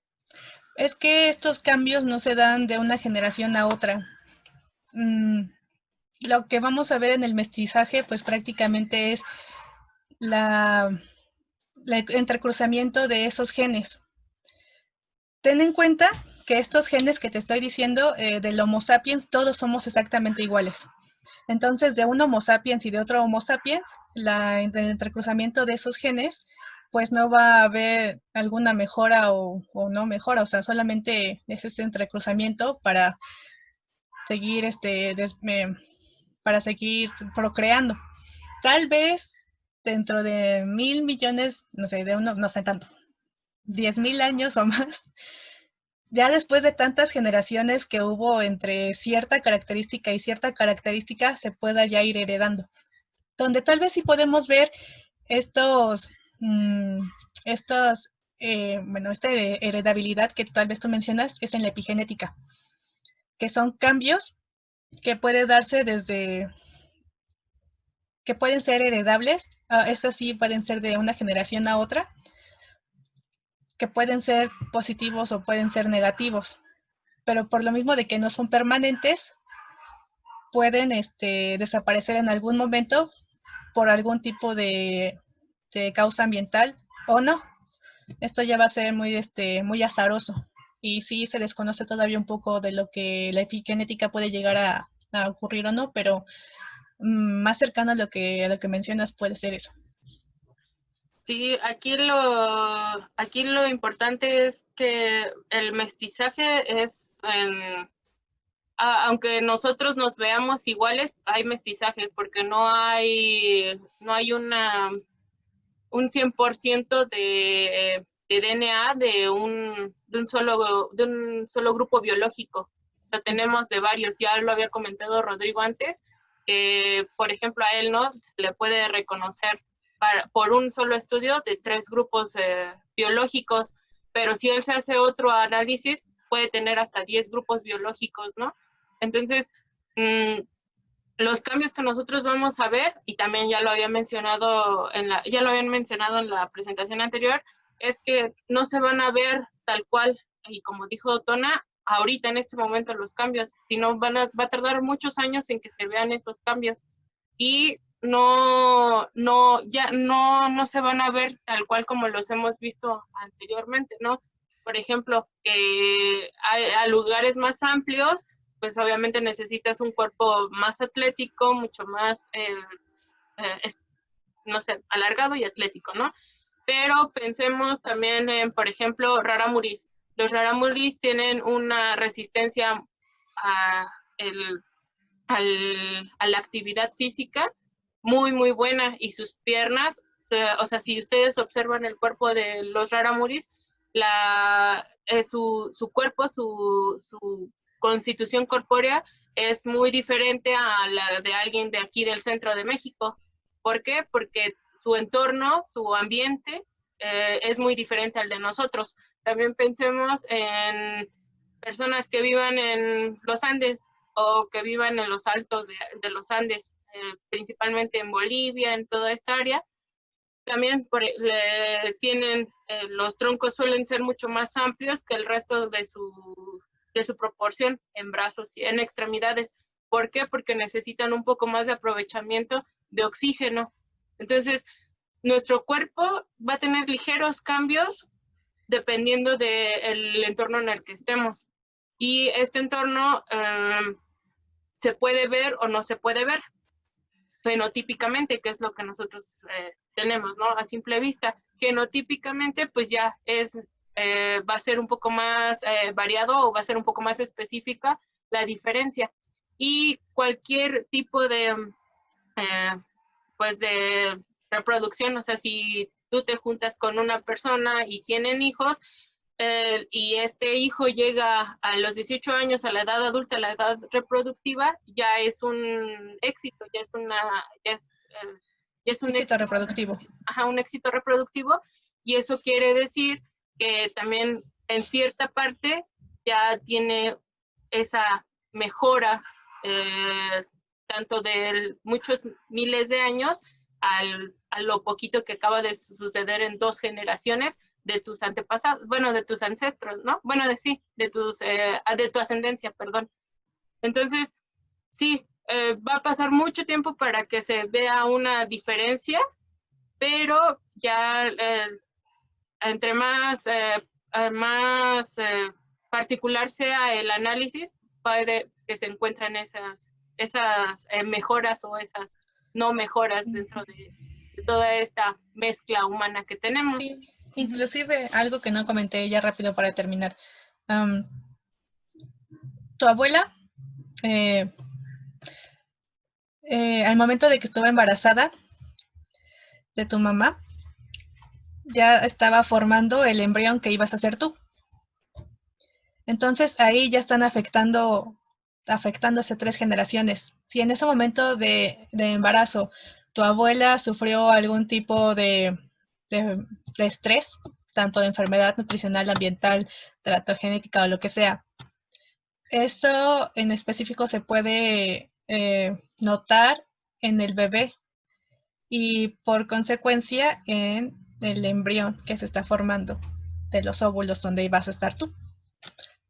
Es que estos cambios no se dan de una generación a otra. Lo que vamos a ver en el mestizaje, pues prácticamente es el entrecruzamiento de esos genes. Ten en cuenta que estos genes que te estoy diciendo del Homo sapiens, todos somos exactamente iguales. Entonces, de un Homo sapiens y de otro Homo sapiens, el entrecruzamiento de esos genes, pues no va a haber alguna mejora o no mejora, o sea, solamente es ese entrecruzamiento para seguir, para seguir procreando. Tal vez dentro de 1,000 millones, no sé, no sé tanto, 10,000 años o más, ya después de tantas generaciones que hubo entre cierta característica y cierta característica, se pueda ya ir heredando. Donde tal vez sí podemos ver esta heredabilidad que tal vez tú mencionas es en la epigenética, que son cambios que pueden darse que pueden ser heredables, estas sí pueden ser de una generación a otra, que pueden ser positivos o pueden ser negativos, pero por lo mismo de que no son permanentes, pueden desaparecer en algún momento por algún tipo de causa ambiental o no. Esto ya va a ser muy azaroso y sí se desconoce todavía un poco de lo que la epigenética puede llegar a ocurrir o no, pero más cercano a lo que mencionas puede ser eso. Sí, aquí lo importante es que el mestizaje es, aunque nosotros nos veamos iguales, hay mestizaje, porque no hay un 100% de DNA de un solo grupo biológico. O sea, tenemos de varios, ya lo había comentado Rodrigo antes, por ejemplo, a él no se le puede reconocer por un solo estudio de 3 grupos biológicos, pero si él se hace otro análisis, puede tener hasta 10 grupos biológicos, ¿no? Entonces, los cambios que nosotros vamos a ver, y también ya lo habían mencionado en la presentación anterior, es que no se van a ver tal cual, y como dijo Tona, ahorita en este momento los cambios, sino va a tardar muchos años en que se vean esos cambios. Y no se van a ver tal cual como los hemos visto anteriormente, ¿no? Por ejemplo, a lugares más amplios, pues obviamente necesitas un cuerpo más atlético, mucho más, no sé, alargado y atlético, ¿no? Pero pensemos también en, por ejemplo, raramuris. Los raramuris tienen una resistencia a la actividad física muy, muy buena, y sus piernas, o sea, si ustedes observan el cuerpo de los raramuris, su cuerpo, su constitución corpórea es muy diferente a la de alguien de aquí del centro de México. ¿Por qué? Porque su entorno, su ambiente es muy diferente al de nosotros. También pensemos en personas que vivan en los Andes o que vivan en los altos de los Andes, principalmente en Bolivia, en toda esta área. También los troncos suelen ser mucho más amplios que el resto de su proporción en brazos y en extremidades. ¿Por qué? Porque necesitan un poco más de aprovechamiento de oxígeno. Entonces, nuestro cuerpo va a tener ligeros cambios dependiendo del entorno en el que estemos. Y este entorno se puede ver o no se puede ver fenotípicamente, que es lo que nosotros tenemos, ¿no? A simple vista. Genotípicamente, pues ya va a ser un poco más variado, o va a ser un poco más específica la diferencia. Y cualquier tipo pues de reproducción, o sea, si tú te juntas con una persona y tienen hijos, y este hijo llega a los 18 años, a la edad adulta, a la edad reproductiva, ya es un éxito, ya es un éxito reproductivo. Ajá, un éxito reproductivo, y eso quiere decir que también en cierta parte ya tiene esa mejora, tanto de muchos miles de años a lo poquito que acaba de suceder en 2 generaciones de tus antepasados, bueno, de tus ancestros, ¿no? Bueno, de tu ascendencia, perdón. Entonces, sí, va a pasar mucho tiempo para que se vea una diferencia, pero ya entre más particular sea el análisis, puede que se encuentren esas mejoras o esas no mejoras dentro de toda esta mezcla humana que tenemos. Sí, inclusive algo que no comenté ya rápido para terminar. Tu abuela, al momento de que estuvo embarazada de tu mamá, ya estaba formando el embrión que ibas a ser tú. Entonces ahí ya están afectándose 3 generaciones. Si en ese momento de embarazo tu abuela sufrió algún tipo de estrés, tanto de enfermedad nutricional, ambiental, teratogenética o lo que sea, esto en específico se puede notar en el bebé y por consecuencia en el embrión que se está formando de los óvulos donde ibas a estar tú.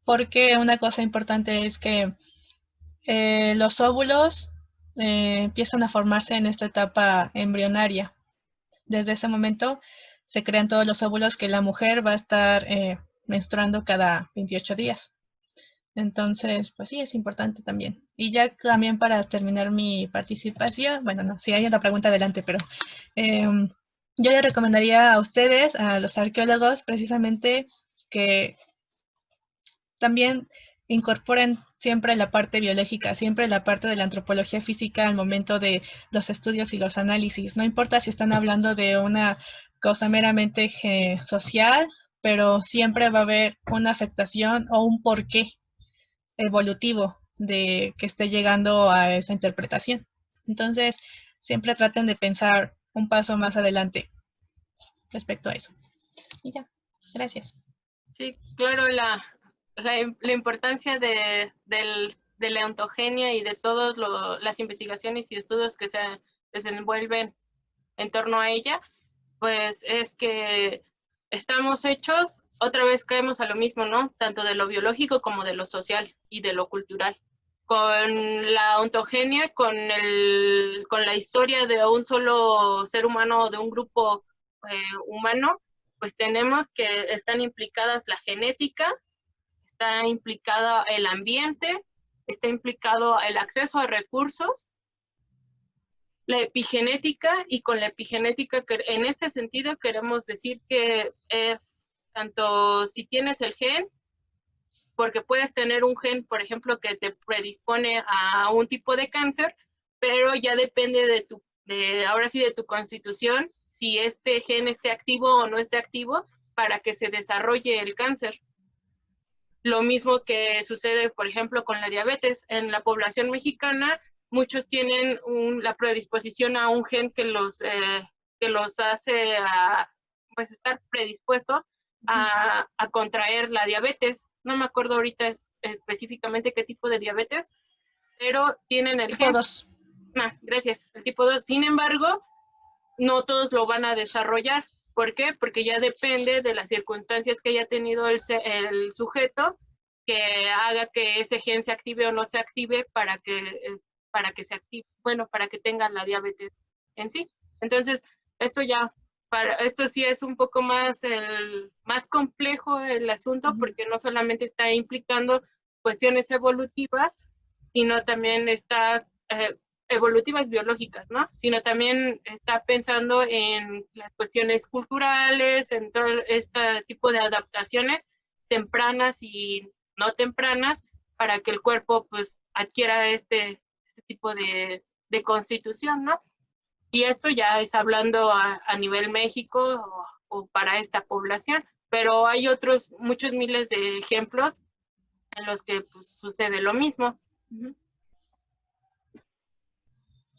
Porque una cosa importante es que los óvulos empiezan a formarse en esta etapa embrionaria. Desde ese momento se crean todos los óvulos que la mujer va a estar menstruando cada 28 días. Entonces, pues sí, es importante también. Y ya también para terminar mi participación, bueno, no, si hay otra pregunta adelante, pero yo le recomendaría a ustedes, a los arqueólogos, precisamente que también incorporen siempre la parte biológica, siempre la parte de la antropología física al momento de los estudios y los análisis. No importa si están hablando de una cosa meramente social, pero siempre va a haber una afectación o un porqué evolutivo de que esté llegando a esa interpretación. Entonces, siempre traten de pensar un paso más adelante respecto a eso. Y ya, gracias. Sí, claro, la importancia de la ontogenia y de todas las investigaciones y estudios que se desenvuelven en torno a ella, pues es que estamos hechos, otra vez caemos a lo mismo, ¿no? Tanto de lo biológico como de lo social y de lo cultural. Con la ontogenia, con la historia de un solo ser humano o de un grupo humano, pues tenemos que están implicadas la genética, está implicado el ambiente, está implicado el acceso a recursos, la epigenética, y con la epigenética en este sentido queremos decir que es tanto si tienes el gen, porque puedes tener un gen, por ejemplo, que te predispone a un tipo de cáncer, pero ya depende ahora sí de tu constitución, si este gen esté activo o no esté activo para que se desarrolle el cáncer. Lo mismo que sucede, por ejemplo, con la diabetes. En la población mexicana, muchos tienen la predisposición a un gen que los hace pues estar predispuestos a contraer la diabetes. No me acuerdo ahorita específicamente qué tipo de diabetes, pero tienen el gen. Tipo 2. Gracias, el tipo 2. Sin embargo, no todos lo van a desarrollar. ¿Por qué? Porque ya depende de las circunstancias que haya tenido el sujeto que haga que ese gen se active o no se active para que se active, bueno, para que tenga la diabetes en sí. Entonces, esto sí es un poco más complejo el asunto, porque no solamente está implicando cuestiones evolutivas, sino también está evolutivas biológicas, ¿no? Sino también está pensando en las cuestiones culturales, en todo este tipo de adaptaciones tempranas y no tempranas para que el cuerpo pues adquiera este tipo de constitución, ¿no? Y esto ya es hablando a nivel México o para esta población, pero hay muchos miles de ejemplos en los que pues, sucede lo mismo.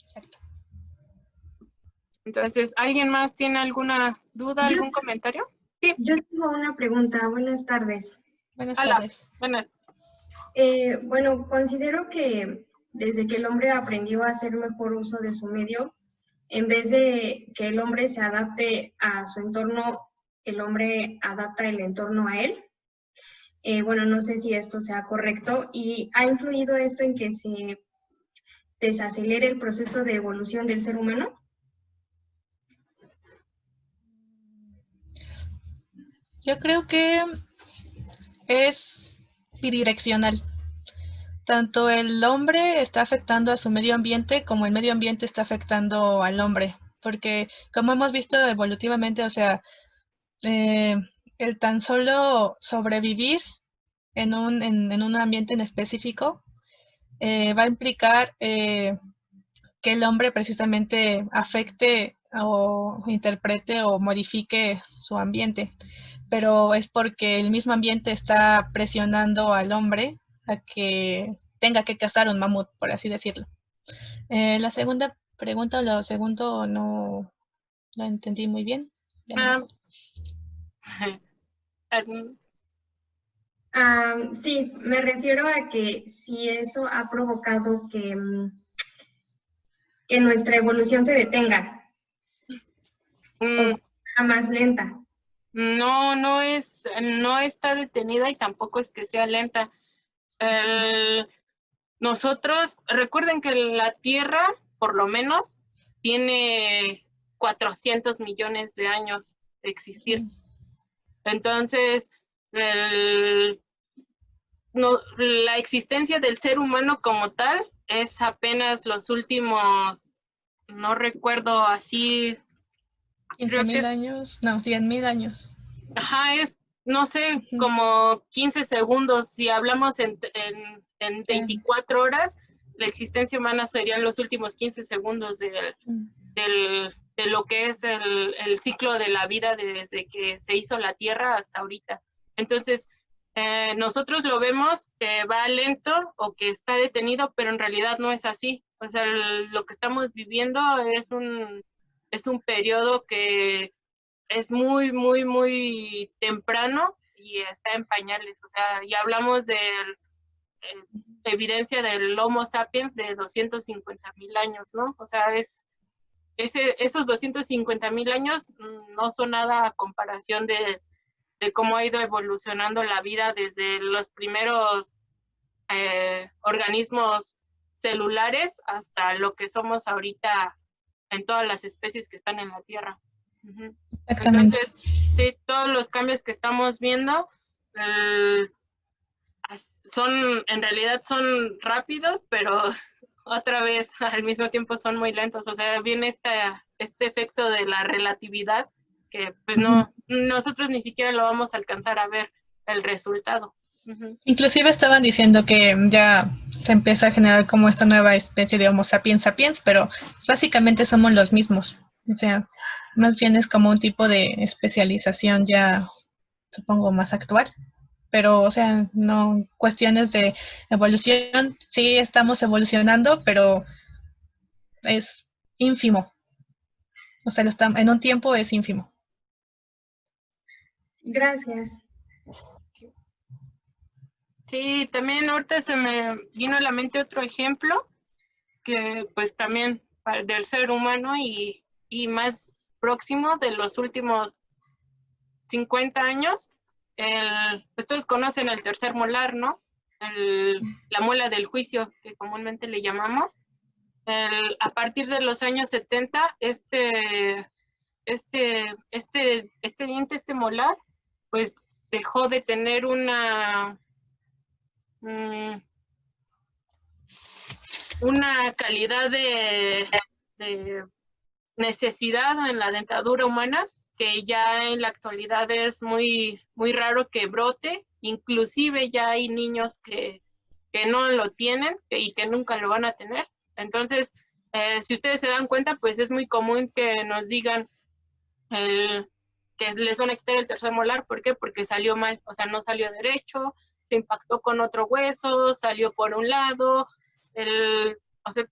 Exacto. Entonces, ¿alguien más tiene alguna duda, algún comentario? Sí. Yo tengo una pregunta. Buenas tardes. Buenas tardes. Buenas. Bueno, considero que desde que el hombre aprendió a hacer mejor uso de su medio, en vez de que el hombre se adapte a su entorno, el hombre adapta el entorno a él. Bueno, no sé si esto sea correcto. ¿Y ha influido esto en que se desacelere el proceso de evolución del ser humano? Yo creo que es bidireccional. Tanto el hombre está afectando a su medio ambiente como el medio ambiente está afectando al hombre. Porque como hemos visto evolutivamente, o sea, eh, el tan solo sobrevivir en un ambiente en específico va a implicar que el hombre precisamente afecte o interprete o modifique su ambiente, pero es porque el mismo ambiente está presionando al hombre a que tenga que cazar un mamut, por así decirlo. La segunda pregunta, lo segundo no la entendí muy bien. Ya no me Ah, acuerdo. Sí, me refiero a que si eso ha provocado que nuestra evolución se detenga o mm, sea más lenta. no está detenida y tampoco es que sea lenta. Nosotros, recuerden que la Tierra, por lo menos, tiene 400 millones de años de existir. Entonces, la existencia del ser humano como tal es apenas los últimos, no recuerdo así, creo que 15.000 es, años, no, 100.000 años. ajá, no sé, como 15 segundos. Si hablamos en 24 horas, la existencia humana serían los últimos 15 segundos de lo que es el ciclo de la vida desde que se hizo la Tierra hasta ahorita. Entonces, nosotros lo vemos que va lento o que está detenido, pero en realidad no es así. O sea, lo que estamos viviendo es un periodo que es muy, muy, muy temprano y está en pañales. O sea, ya hablamos de evidencia del Homo sapiens de 250.000 años, ¿no? O sea, esos 250.000 años no son nada a comparación de cómo ha ido evolucionando la vida desde los primeros organismos celulares hasta lo que somos ahorita en todas las especies que están en la Tierra. Uh-huh. Exactamente. Entonces, sí, todos los cambios que estamos viendo en realidad son rápidos, pero otra vez al mismo tiempo son muy lentos. O sea, viene este efecto de la relatividad que pues no, nosotros ni siquiera lo vamos a alcanzar a ver el resultado. Uh-huh. Inclusive estaban diciendo que ya se empieza a generar como esta nueva especie de Homo sapiens sapiens, pero básicamente somos los mismos. O sea, más bien es como un tipo de especialización ya, supongo, más actual. Pero, o sea, no cuestiones de evolución, sí estamos evolucionando, pero es ínfimo. O sea, en un tiempo es ínfimo. Gracias. Sí, también ahorita se me vino a la mente otro ejemplo que pues también del ser humano y más próximo de los últimos 50 años, pues todos conocen el tercer molar, ¿no? La muela del juicio, que comúnmente le llamamos. A partir de los años 70, este diente, este molar, pues dejó de tener una calidad de necesidad en la dentadura humana que ya en la actualidad es muy, muy raro que brote. Inclusive ya hay niños que no lo tienen y que nunca lo van a tener. Entonces, si ustedes se dan cuenta, pues es muy común que nos digan que les van a quitar el tercer molar. ¿Por qué? Porque salió mal, o sea, no salió derecho, se impactó con otro hueso, salió por un lado, o sea,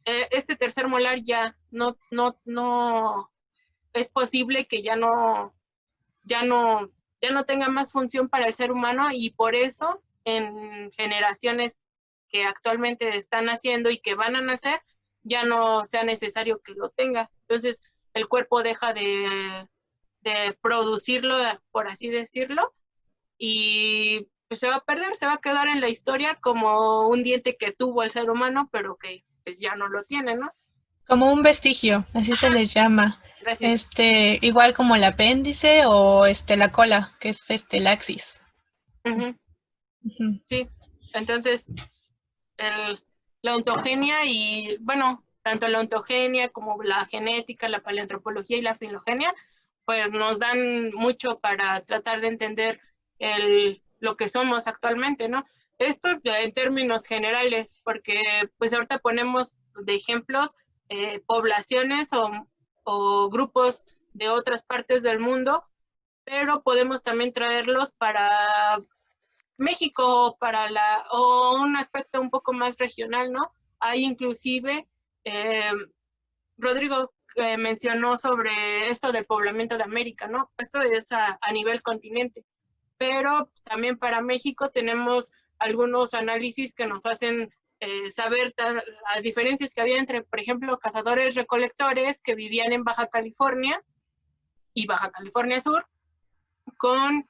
este tercer molar ya no es posible que ya no tenga más función para el ser humano y por eso en generaciones que actualmente están naciendo y que van a nacer, ya no sea necesario que lo tenga. Entonces, el cuerpo deja de producirlo, por así decirlo, y pues se va a perder, se va a quedar en la historia como un diente que tuvo el ser humano, pero que pues ya no lo tiene, ¿no? Como un vestigio, así se les llama. Gracias. Igual como el apéndice o la cola, que es el axis. Ujú, Ujú. sí, entonces la ontogenia y, bueno, tanto la ontogenia como la genética, la paleoantropología y la filogenia, pues nos dan mucho para tratar de entender lo que somos actualmente, ¿no? Esto en términos generales, porque pues ahorita ponemos de ejemplos poblaciones o grupos de otras partes del mundo, pero podemos también traerlos para México o un aspecto un poco más regional, ¿no? Hay inclusive, Rodrigo mencionó sobre esto del poblamiento de América, ¿no? Esto es a nivel continente, pero también para México tenemos algunos análisis que nos hacen saber las diferencias que había entre, por ejemplo, cazadores-recolectores que vivían en Baja California y Baja California Sur con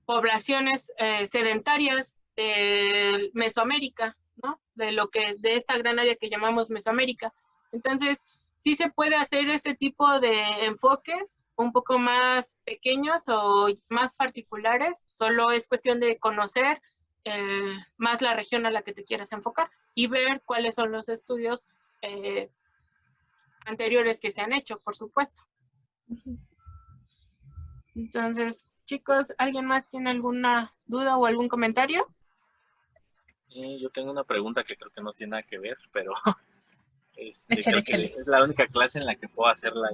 poblaciones sedentarias de Mesoamérica, ¿no? De esta gran área que llamamos Mesoamérica. Entonces, sí se puede hacer este tipo de enfoques un poco más pequeños o más particulares, solo es cuestión de conocer más la región a la que te quieras enfocar y ver cuáles son los estudios anteriores que se han hecho, por supuesto. Entonces, chicos, ¿alguien más tiene alguna duda o algún comentario? Yo tengo una pregunta que creo que no tiene nada que ver, pero Échale, creo que échale. es la única clase en la que puedo hacerla.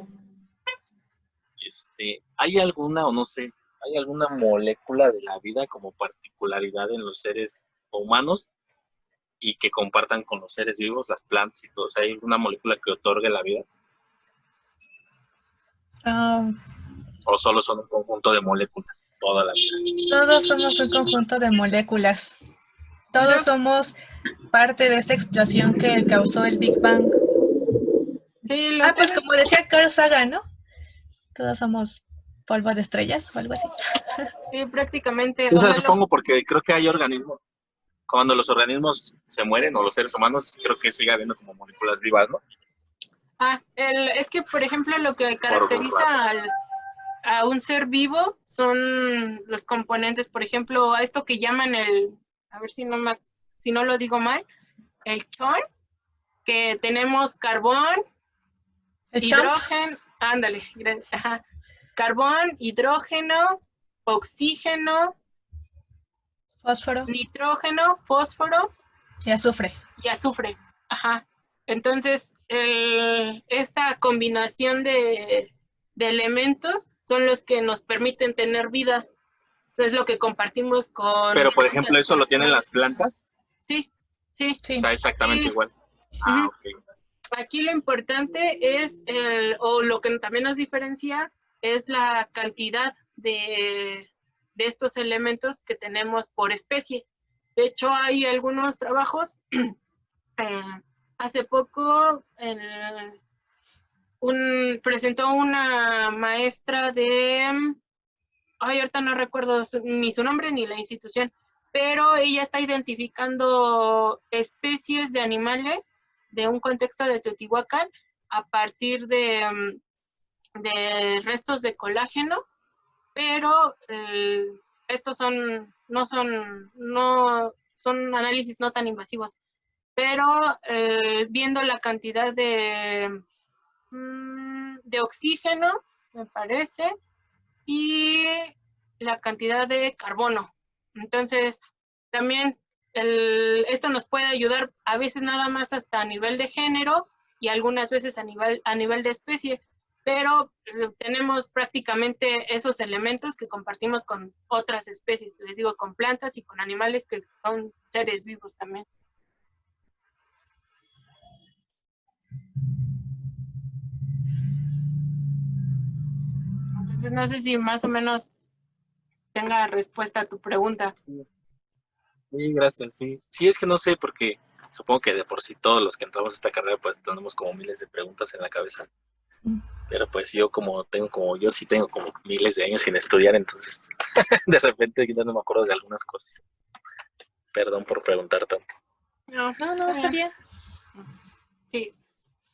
¿Hay alguna, o no sé, hay alguna molécula de la vida como particularidad en los seres humanos y que compartan con los seres vivos, las plantas y todo? O sea, ¿hay alguna molécula que otorgue la vida? Ah, ¿O solo son un conjunto de moléculas toda la vida? todos somos un conjunto de moléculas. Todos somos parte de esta explosión que causó el Big Bang. Sí, los Pues seres, como decía Carl Sagan, ¿no? Todos somos polvo de estrellas o algo así. sí, prácticamente, O o sea, sea, supongo porque creo que hay organismos, cuando los organismos se mueren o los seres humanos, creo que sigue habiendo como moléculas vivas, ¿no? es que, por ejemplo, lo que Por un rato. caracteriza a un ser vivo son los componentes, por ejemplo, a esto que llaman a ver si no lo digo mal, el chon, que tenemos carbón, El chunks, hidrógeno, ándale, ajá, carbón, hidrógeno, oxígeno, fósforo nitrógeno, fósforo y azufre. y azufre. Ajá. Entonces, esta combinación de elementos son los que nos permiten tener vida. Eso es lo que compartimos con Pero, por ejemplo, plantas, ¿eso con lo tienen animales. las plantas? Sí, sí. O sea, Sí. exactamente Y, igual. ujú. Ok. Aquí lo importante es, o lo que también nos diferencia, es la cantidad de estos elementos que tenemos por especie. De hecho, hay algunos trabajos. Hace poco presentó una maestra ahorita no recuerdo ni su nombre ni la institución, pero ella está identificando especies de animales de un contexto de Teotihuacán a partir de restos de colágeno, pero estos no son análisis no tan invasivos, pero viendo la cantidad de oxígeno, me parece, y la cantidad de carbono. Entonces, también esto nos puede ayudar a veces nada más hasta a nivel de género y algunas veces a nivel de especie, pero tenemos prácticamente esos elementos que compartimos con otras especies, les digo, con plantas y con animales que son seres vivos también. Entonces, no sé si más o menos tenga respuesta a tu pregunta. Sí, gracias, sí. Sí, es que no sé, porque supongo que de por sí todos los que entramos a esta carrera, pues tenemos como miles de preguntas en la cabeza. Pero pues yo sí tengo como miles de años sin estudiar, entonces de repente ya no me acuerdo de algunas cosas. Perdón por preguntar tanto. No, está bien. Sí.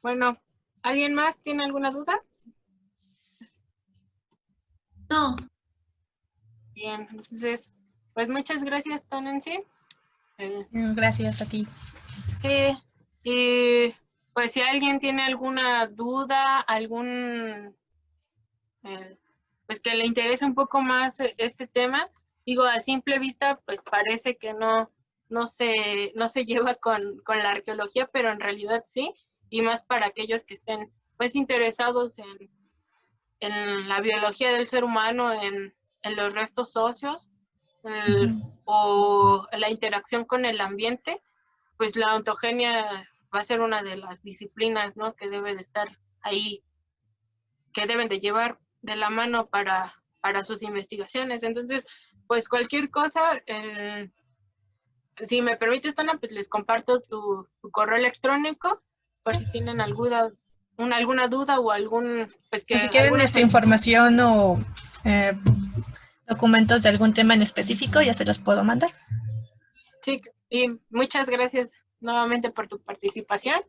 Bueno, ¿alguien más tiene alguna duda? No, Bien, entonces, pues muchas gracias, Tonancy. Gracias a ti. Sí, y pues si alguien tiene alguna duda, pues que le interese un poco más este tema, digo, a simple vista, pues parece que no se lleva con la arqueología, pero en realidad sí, y más para aquellos que estén pues interesados en la biología del ser humano, en los restos óseos, o la interacción con el ambiente, pues la ontogenia va a ser una de las disciplinas, ¿no?, que debe de estar ahí, que deben de llevar de la mano para sus investigaciones. Entonces, pues cualquier cosa, si me permites, Tana, pues les comparto tu correo electrónico por si tienen alguna duda o algún, pues que O si quieren alguna información o documentos de algún tema en específico, ya se los puedo mandar. Sí, y muchas gracias nuevamente por tu participación